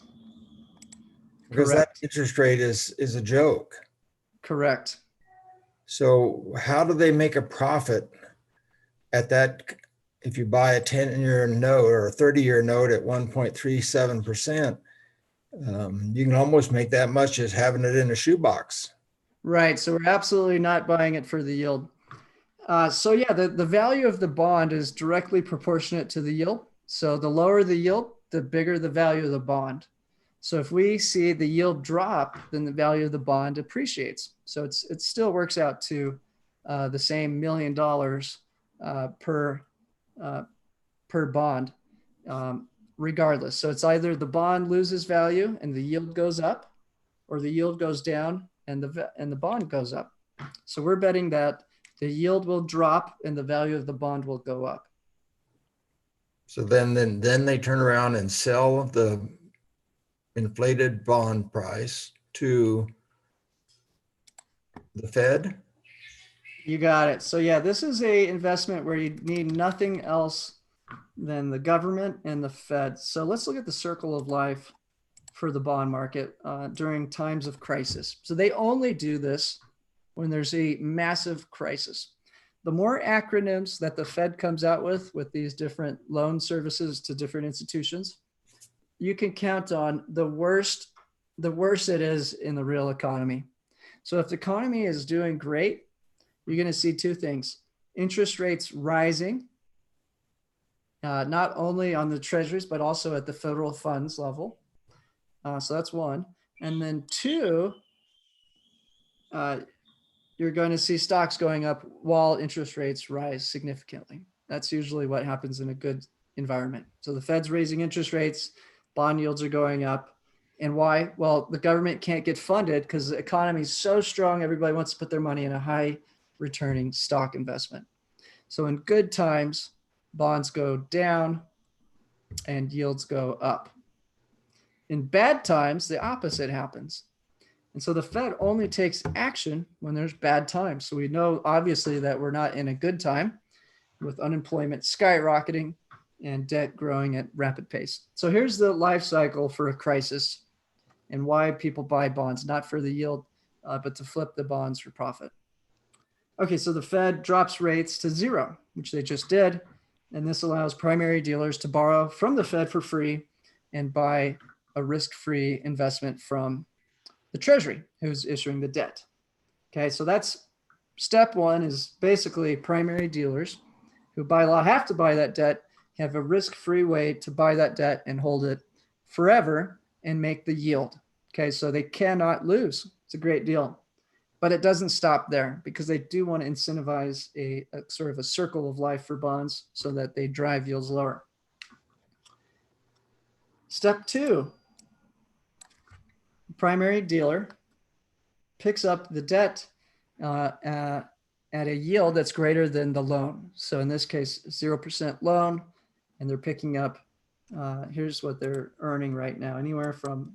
Because Correct. that interest rate is a joke. Correct. So how do they make a profit at that? If you buy a 10-year note or a 30-year note at 1.37%, you can almost make that much as having it in a shoebox. Right. So we're absolutely not buying it for the yield. So yeah, the value of the bond is directly proportionate to the yield. So the lower the yield, the bigger the value of the bond. So if we see the yield drop, then the value of the bond appreciates. So it still works out to the same $1 million per bond, regardless. So it's either the bond loses value and the yield goes up, or the yield goes down and the bond goes up. So we're betting that the yield will drop and the value of the bond will go up. So then they turn around and sell the inflated bond price to the Fed? You got it. So yeah, this is a investment where you need nothing else than the government and the Fed. So let's look at the circle of life for the bond market during times of crisis. So they only do this when there's a massive crisis. The more acronyms that the Fed comes out with these different loan services to different institutions, you can count on the worse it is in the real economy. So if the economy is doing great, you're going to see two things: interest rates rising, not only on the treasuries, but also at the federal funds level. So that's one. And then two, you're going to see stocks going up while interest rates rise significantly. That's usually what happens in a good environment. So the Fed's raising interest rates, bond yields are going up. And why? Well, the government can't get funded because the economy is so strong, everybody wants to put their money in a high returning stock investment. So in good times, bonds go down and yields go up. In bad times, the opposite happens. And so the Fed only takes action when there's bad times. So we know obviously that we're not in a good time with unemployment skyrocketing and debt growing at rapid pace. So here's the life cycle for a crisis and why people buy bonds, not for the yield, but to flip the bonds for profit. Okay, so the Fed drops rates to zero, which they just did. And this allows primary dealers to borrow from the Fed for free and buy a risk-free investment from the Treasury, who's issuing the debt. Okay, so that's step one, is basically primary dealers who by law have to buy that debt, have a risk-free way to buy that debt and hold it forever and make the yield. Okay, so they cannot lose. It's a great deal. But it doesn't stop there because they do want to incentivize a sort of a circle of life for bonds so that they drive yields lower. Step 2, primary dealer picks up the debt at a yield that's greater than the loan. So in this case, 0% loan, and they're picking up, here's what they're earning right now, anywhere from,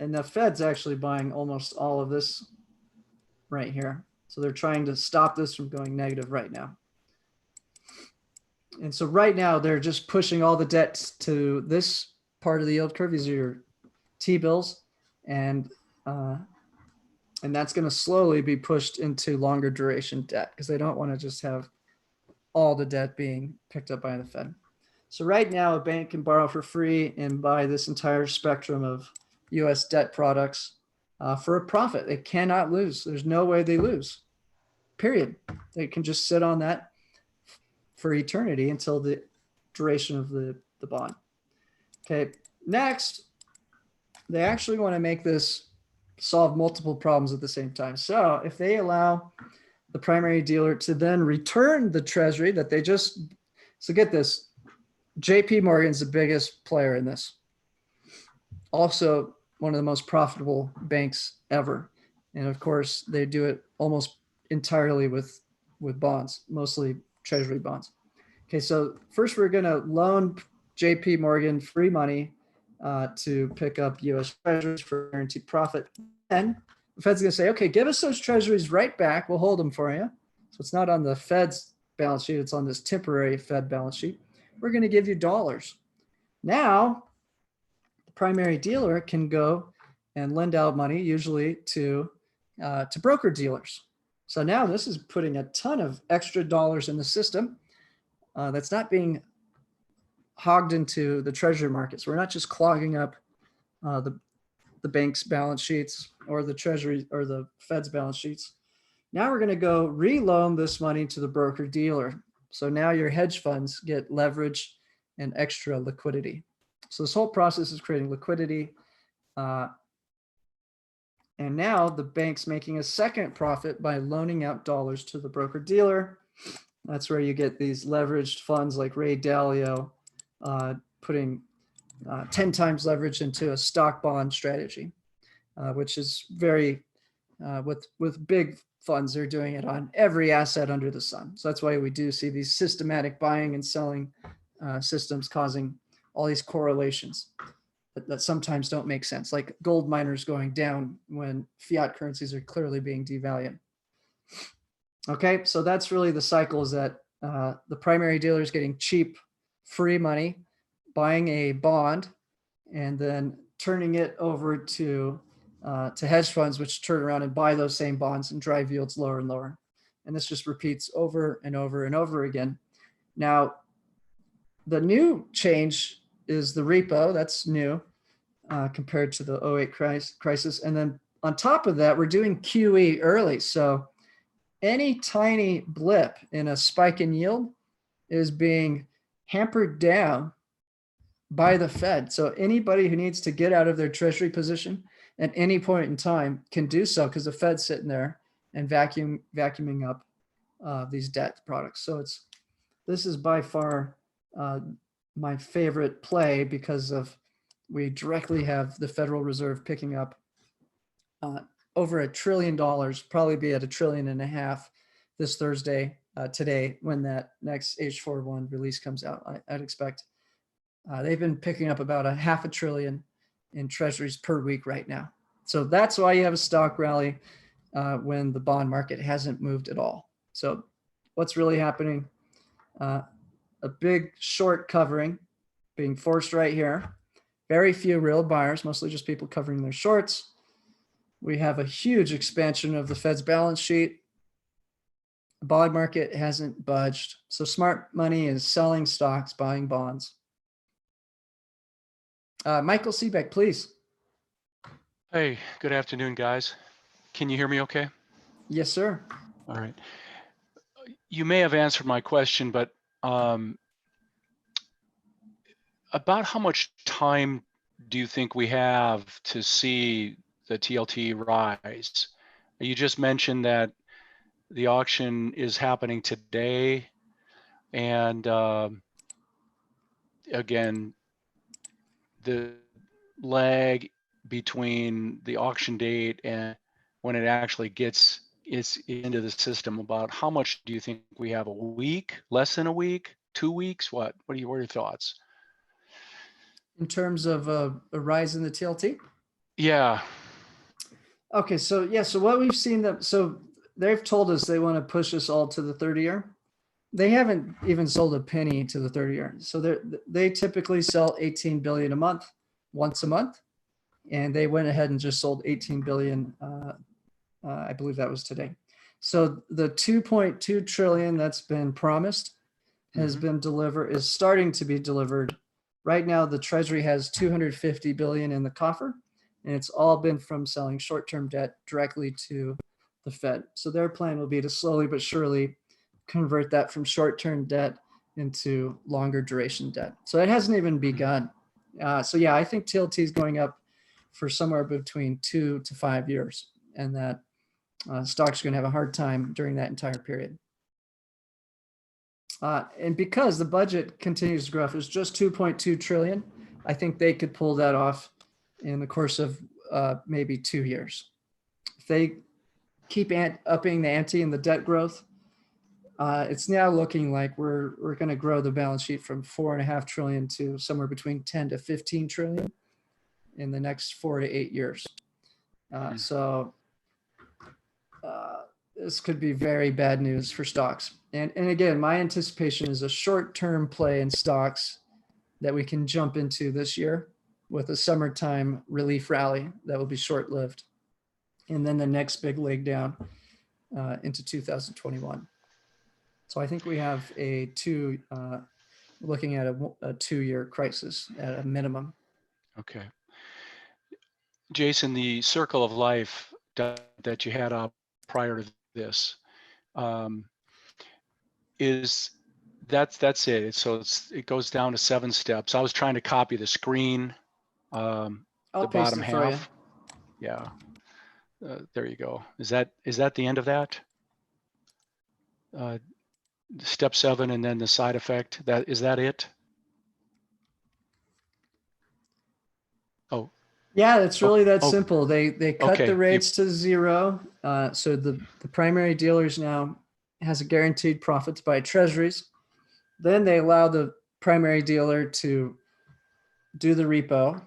and the Fed's actually buying almost all of this right here. So they're trying to stop this from going negative right now. And so right now they're just pushing all the debt to this part of the yield curve. These are your T-bills, and that's going to slowly be pushed into longer duration debt because they don't want to just have all the debt being picked up by the Fed. So right now a bank can borrow for free and buy this entire spectrum of US debt products for a profit. They cannot lose. There's no way they lose, period. They can just sit on that for eternity until the duration of the bond. Okay, next, they actually want to make this solve multiple problems at the same time. So if they allow the primary dealer to then return the treasury that they just, so get this, JP Morgan's the biggest player in this. Also one of the most profitable banks ever. And of course they do it almost entirely with bonds, mostly treasury bonds. Okay, so first we're going to loan JP Morgan free money to pick up US treasuries for guaranteed profit. And the Fed's going to say, okay, give us those treasuries right back. We'll hold them for you. So it's not on the Fed's balance sheet. It's on this temporary Fed balance sheet. We're going to give you dollars. Now, the primary dealer can go and lend out money, usually to broker dealers. So now this is putting a ton of extra dollars in the system that's not being hogged into the treasury markets. We're not just clogging up the bank's balance sheets or the treasury or the Fed's balance sheets. Now we're going to go reloan this money to the broker dealer. So now your hedge funds get leverage and extra liquidity. So this whole process is creating liquidity. And now the bank's making a second profit by loaning out dollars to the broker dealer. That's where you get these leveraged funds like Ray Dalio putting 10 times leverage into a stock bond strategy, which is very, with big funds, they're doing it on every asset under the sun. So that's why we do see these systematic buying and selling systems causing all these correlations that sometimes don't make sense, like gold miners going down when fiat currencies are clearly being devalued. Okay, so that's really the cycle, is that the primary dealer is getting cheap, free money, buying a bond, and then turning it over to hedge funds, which turn around and buy those same bonds and drive yields lower and lower. And this just repeats over and over and over again. Now, the new change is the repo. That's new compared to the 08 crisis. And then on top of that, we're doing QE early. So any tiny blip in a spike in yield is being hampered down by the Fed. So anybody who needs to get out of their treasury position at any point in time can do so, because the Fed's sitting there and vacuuming up these debt products. So this is by far my favorite play, because we directly have the Federal Reserve picking up over $1 trillion, probably be at $1.5 trillion this Thursday, today, when that next H4.1 release comes out. I'd expect they've been picking up about $0.5 trillion in treasuries per week right now. So that's why you have a stock rally when the bond market hasn't moved at all. So what's really happening? A big short covering being forced right here. Very few real buyers, mostly just people covering their shorts. We have a huge expansion of the Fed's balance sheet. The bond market hasn't budged. So smart money is selling stocks, buying bonds. Michael Seebeck, please. Hey, good afternoon, guys. Can you hear me okay? Yes, sir. All right. You may have answered my question, but about how much time do you think we have to see the TLT rise? You just mentioned that the auction is happening today, and again, the lag between the auction date and when it actually gets into the system, about how much do you think we have? A week, less than a week, 2 weeks? What are your thoughts? In terms of a rise in the TLT? Yeah. Okay, so yeah, so what we've seen them, so they've told us they want to push us all to the 30-year. They haven't even sold a penny to the 30-year. So they typically sell 18 billion a month, once a month, and they went ahead and just sold 18 billion. I believe that was today. So the 2.2 trillion that's been promised has been delivered, is starting to be delivered. Right now, the Treasury has 250 billion in the coffer, and it's all been from selling short-term debt directly to the Fed. So their plan will be to slowly but surely convert that from short-term debt into longer duration debt. So it hasn't even begun. So yeah, I think TLT is going up for somewhere between 2 to 5 years, and that stocks are going to have a hard time during that entire period. And because the budget continues to grow, if it was just 2.2 trillion, I think they could pull that off in the course of maybe 2 years. If they keep upping the ante in the debt growth, it's now looking like we're going to grow the balance sheet from 4.5 trillion to somewhere between 10 to 15 trillion in the next 4 to 8 years. So this could be very bad news for stocks. And again, my anticipation is a short-term play in stocks that we can jump into this year with a summertime relief rally that will be short-lived. And then the next big leg down into 2021. So I think we have looking at a 2-year crisis at a minimum. Okay. Jason, the circle of life that you had up prior to this, that's it. So it goes down to 7 steps. I was trying to copy the screen, I'll the paste bottom it for you. half. Yeah. There you go. Is that the end of that? Step 7 and then the side effect. Is that it? Oh. Yeah, it's really that oh, simple. They cut okay. the rates to 0. So the primary dealers now has a guaranteed profit to buy Treasuries. Then they allow the primary dealer to do the repo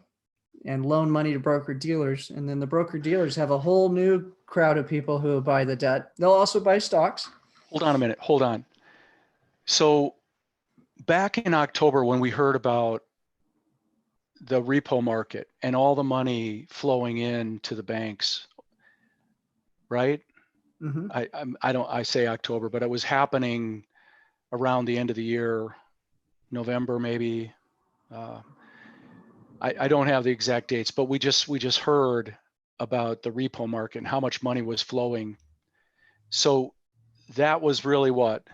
and loan money to broker dealers. And then the broker dealers have a whole new crowd of people who will buy the debt. They'll also buy stocks. Hold on a minute. Hold on. So back in October, when we heard about the repo market and all the money flowing in to the banks, right? I say October, but it was happening around the end of the year, November maybe. I don't have the exact dates, but we just heard about the repo market and how much money was flowing. So that was really what,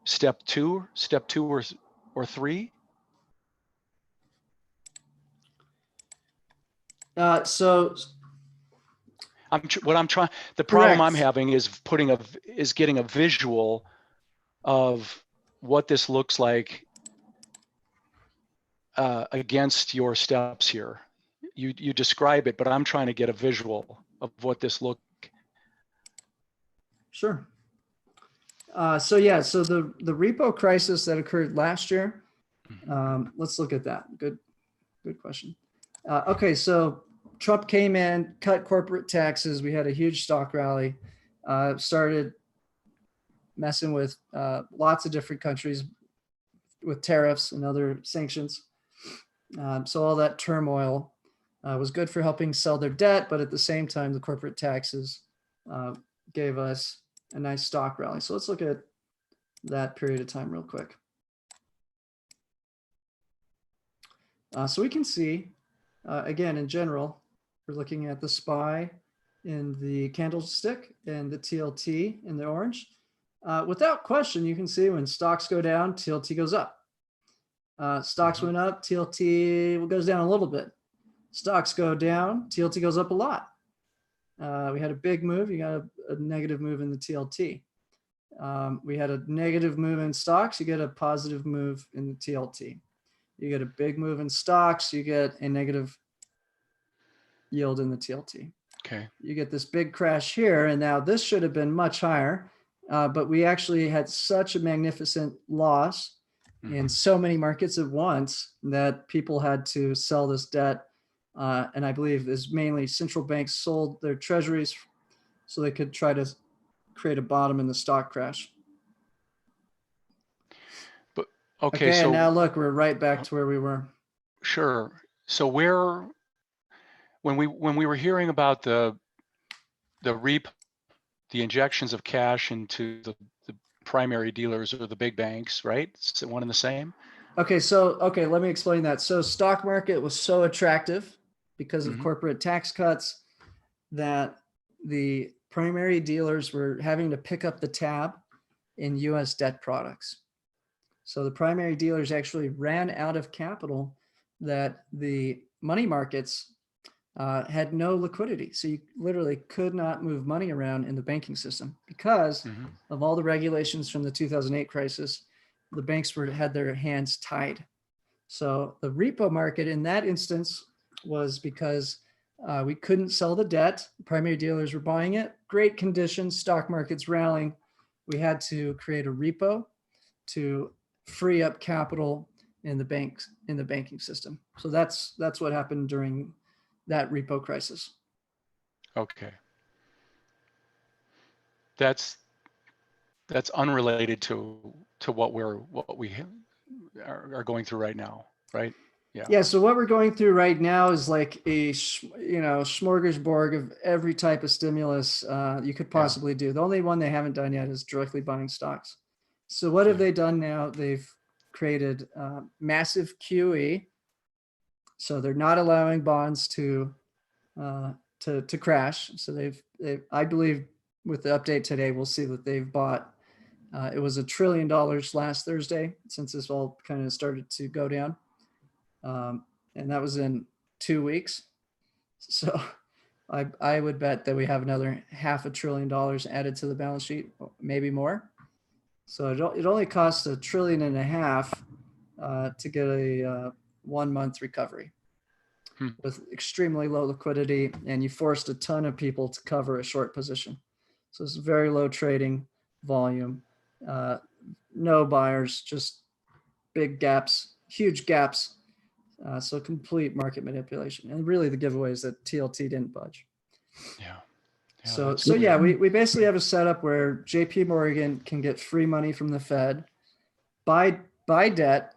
step two or 3? So the problem I'm Correct. having is getting a visual of what this looks like against your steps here. You describe it, but I'm trying to get a visual of what this looks like. Sure. So yeah, so the repo crisis that occurred last year, let's look at that. Good question. Okay, so Trump came in, cut corporate taxes. We had a huge stock rally, started messing with lots of different countries with tariffs and other sanctions. So all that turmoil was good for helping sell their debt, but at the same time, the corporate taxes gave us a nice stock rally. So let's look at that period of time real quick. So we can see, again, in general, we're looking at the SPY in the candlestick and the TLT in the orange. Without question, you can see when stocks go down, TLT goes up. Stocks went up, TLT goes down a little bit. Stocks go down, TLT goes up a lot. We had a big move. You got a negative move in the TLT. We had a negative move in stocks. You get a positive move in the TLT. You get a big move in stocks. You get a negative yield in the TLT. Okay. You get this big crash here, and now this should have been much higher, but we actually had such a magnificent loss in so many markets at once that people had to sell this debt. And I believe is mainly central banks sold their treasuries so they could try to create a bottom in the stock crash. But Okay, so and now look, we're right back to where we were. sure. So when we were hearing about the injections of cash into the primary dealers or the big banks, right? It's one and the same. Okay, let me explain that. So stock market was so attractive because of corporate tax cuts that the primary dealers were having to pick up the tab in US debt products. So the primary dealers actually ran out of capital that the money markets had no liquidity. So you literally could not move money around in the banking system because of all the regulations from the 2008 crisis. The banks had their hands tied. So the repo market in that instance was because we couldn't sell the debt. Primary dealers were buying it. Great conditions, stock market's rallying. We had to create a repo to free up capital in the banks, in the banking system. So that's what happened during that repo crisis. Okay. That's unrelated to what we are going through right now, right? Yeah. So what we're going through right now is like a smorgasbord of every type of stimulus you could possibly do. The only one they haven't done yet is directly buying stocks. So what have they done now? They've created massive QE. So they're not allowing bonds to crash. So I believe with the update today, we'll see that they've bought. It was $1 trillion last Thursday since this all kind of started to go down. And that was in 2 weeks. So I would bet that we have another $500 billion added to the balance sheet, maybe more. So it only costs $1.5 trillion to get a 1 month recovery with extremely low liquidity, and you forced a ton of people to cover a short position. So it's very low trading volume, no buyers, just big gaps, huge gaps. So complete market manipulation. And really the giveaway is that TLT didn't budge. So we basically have a setup where JP Morgan can get free money from the Fed, buy debt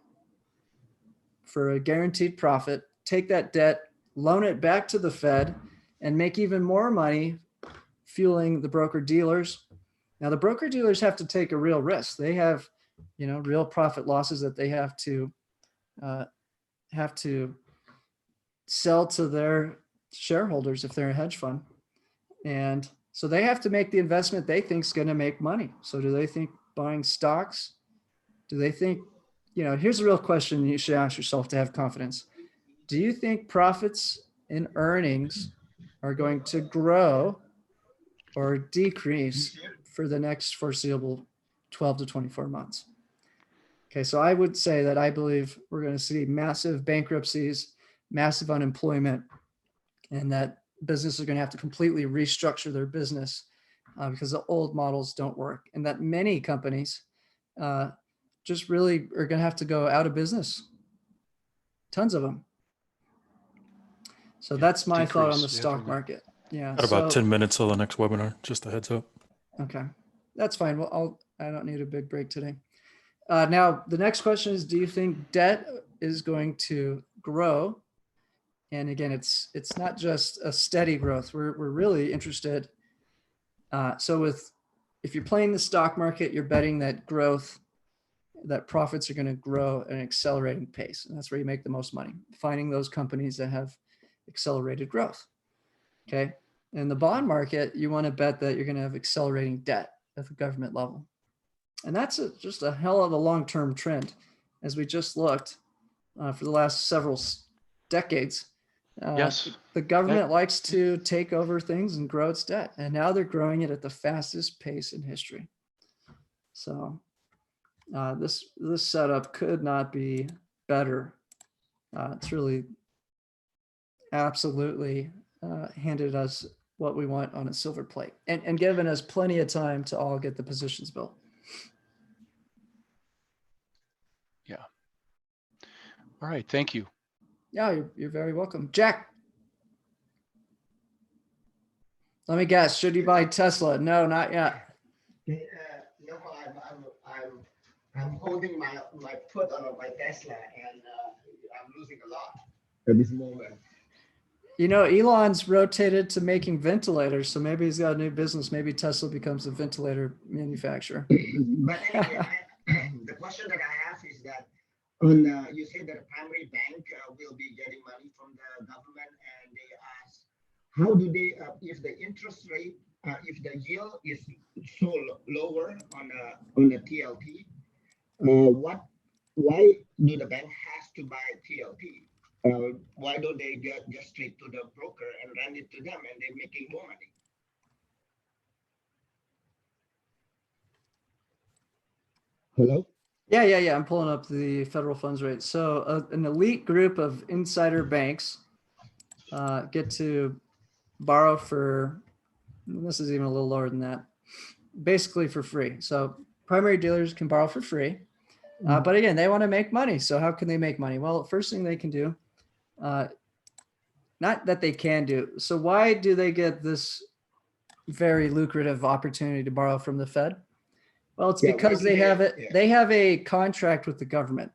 for a guaranteed profit, take that debt, loan it back to the Fed, and make even more money fueling the broker dealers. Now the broker dealers have to take a real risk. They have, real profit losses that they have to sell to their shareholders if they're a hedge fund. And so they have to make the investment they think is going to make money. So do they think buying stocks? Do they think, here's a real question you should ask yourself to have confidence. Do you think profits and earnings are going to grow or decrease for the next foreseeable 12 to 24 months? Okay, so I would say that I believe we're going to see massive bankruptcies, massive unemployment, and that businesses are going to have to completely restructure their business because the old models don't work, and that many companies just really are going to have to go out of business. Tons of them. So that's my thought on the stock market. Yeah. Got about 10 minutes till the next webinar, just a heads up. Okay, that's fine. Well, I don't need a big break today. Now, the next question is, do you think debt is going to grow? And again, it's not just a steady growth. We're really interested. So if you're playing the stock market, you're betting that that profits are going to grow at an accelerating pace. And that's where you make the most money, finding those companies that have accelerated growth. Okay. In the bond market, you want to bet that you're going to have accelerating debt at the government level. And that's just a hell of a long-term trend. As we just looked for the last several decades, Yes. The government likes to take over things and grow its debt, and now they're growing it at the fastest pace in history. So this setup could not be better. It's really absolutely handed us what we want on a silver plate, and given us plenty of time to all get the positions built. Yeah. All right. Thank you. Yeah, you're very welcome. Jack. Let me guess, should you buy Tesla? No, not yet. No, I'm holding my foot on my Tesla, and I'm losing a lot at this moment. You know, Elon's rotated to making ventilators, so maybe he's got a new business. Maybe Tesla becomes a ventilator manufacturer. But anyway, the question that I have is that on you said that a primary bank will be getting money from the government, and they ask, how do they, if the interest rate, if the yield is so lower on the TLT, why do the bank has to buy TLT? Why don't they get just straight to the broker and run it to them, and they're making more money? Hello? Yeah. I'm pulling up the federal funds rate. So an elite group of insider banks get to borrow for, this is even a little lower than that, basically for free. So primary dealers can borrow for free. But again, they want to make money. So how can they make money? Well, first thing they can do, not that they can do. So why do they get this very lucrative opportunity to borrow from the Fed? Well, it's because they have it. Yeah. They have a contract with the government.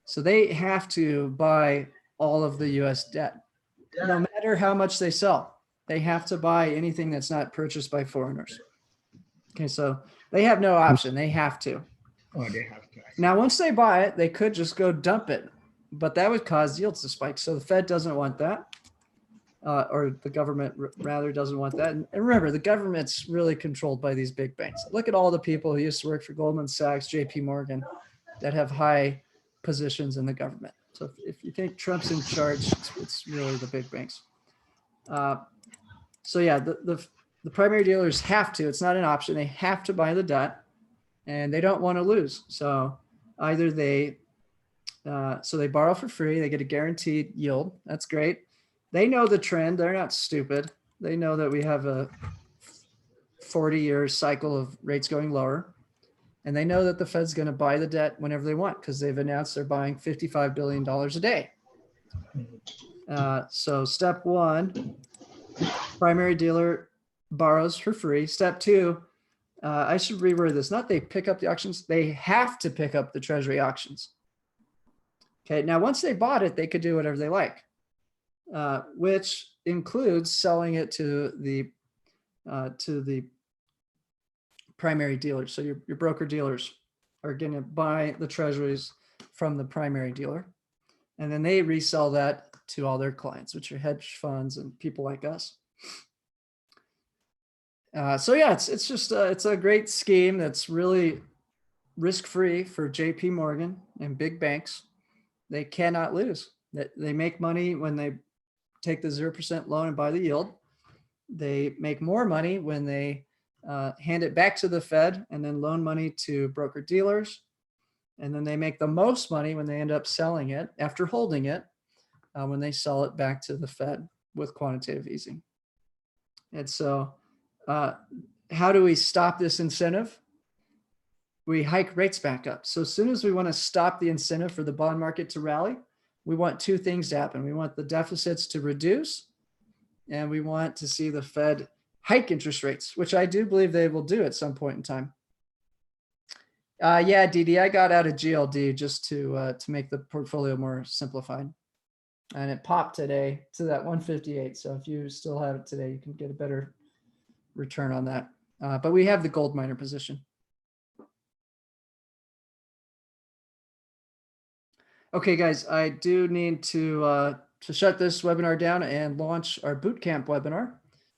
So they have to buy all of the US debt, no matter how much they sell. They have to buy anything that's not purchased by foreigners. Okay, so they have no option. They have to. Oh, they have to. Now, once they buy it, they could just go dump it, but that would cause yields to spike. So the Fed doesn't want that, or the government rather doesn't want that. And remember, the government's really controlled by these big banks. Look at all the people who used to work for Goldman Sachs, JP Morgan, that have high positions in the government. So if you think Trump's in charge, it's really the big banks. So yeah, the primary dealers have to, it's not an option. They have to buy the debt, and they don't want to lose. So either they borrow for free, they get a guaranteed yield. That's great. They know the trend. They're not stupid. They know that we have a 40-year cycle of rates going lower. And they know that the Fed's going to buy the debt whenever they want, because they've announced they're buying $55 billion a day. So step one, primary dealer borrows for free. Step two, I should reword this. Not they pick up the auctions. They have to pick up the Treasury auctions. Okay. Now, once they bought it, they could do whatever they like, which includes selling it to the primary dealers. So your broker dealers are going to buy the Treasuries from the primary dealer, and then they resell that to all their clients, which are hedge funds and people like us. So yeah, it's just it's a great scheme that's really risk-free for JP Morgan and big banks. They cannot lose. They make money when they take the 0% loan and buy the yield. They make more money when they hand it back to the Fed and then loan money to broker dealers. And then they make the most money when they end up selling it after holding it, when they sell it back to the Fed with quantitative easing. And so how do we stop this incentive? We hike rates back up. So as soon as we want to stop the incentive for the bond market to rally, we want two things to happen. We want the deficits to reduce, and we want to see the Fed hike interest rates, which I do believe they will do at some point in time. Yeah, DD, I got out of GLD just to make the portfolio more simplified. And it popped today to that 158. So if you still have it today, you can get a better return on that. But we have the gold miner position. Okay, guys, I do need to shut this webinar down and launch our bootcamp webinar.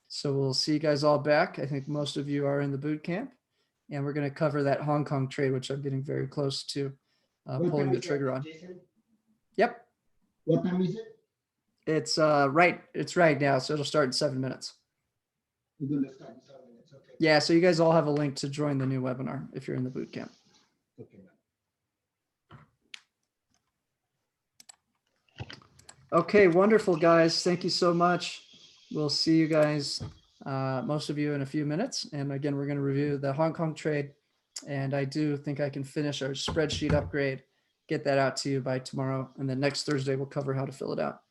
So we'll see you guys all back. I think most of you are in the bootcamp, and we're going to cover that Hong Kong trade, which I'm getting very close to pulling the trigger on. Jason? Yep. What time is it? It's right now, so it'll start in 7 minutes. You're gonna start in 7 minutes, okay. Yeah, so you guys all have a link to join the new webinar if you're in the boot camp. Okay, man. Okay, wonderful, guys. Thank you so much. We'll see you guys, most of you, in a few minutes. And again, we're going to review the Hong Kong trade. And I do think I can finish our spreadsheet upgrade, get that out to you by tomorrow. And then next Thursday, we'll cover how to fill it out.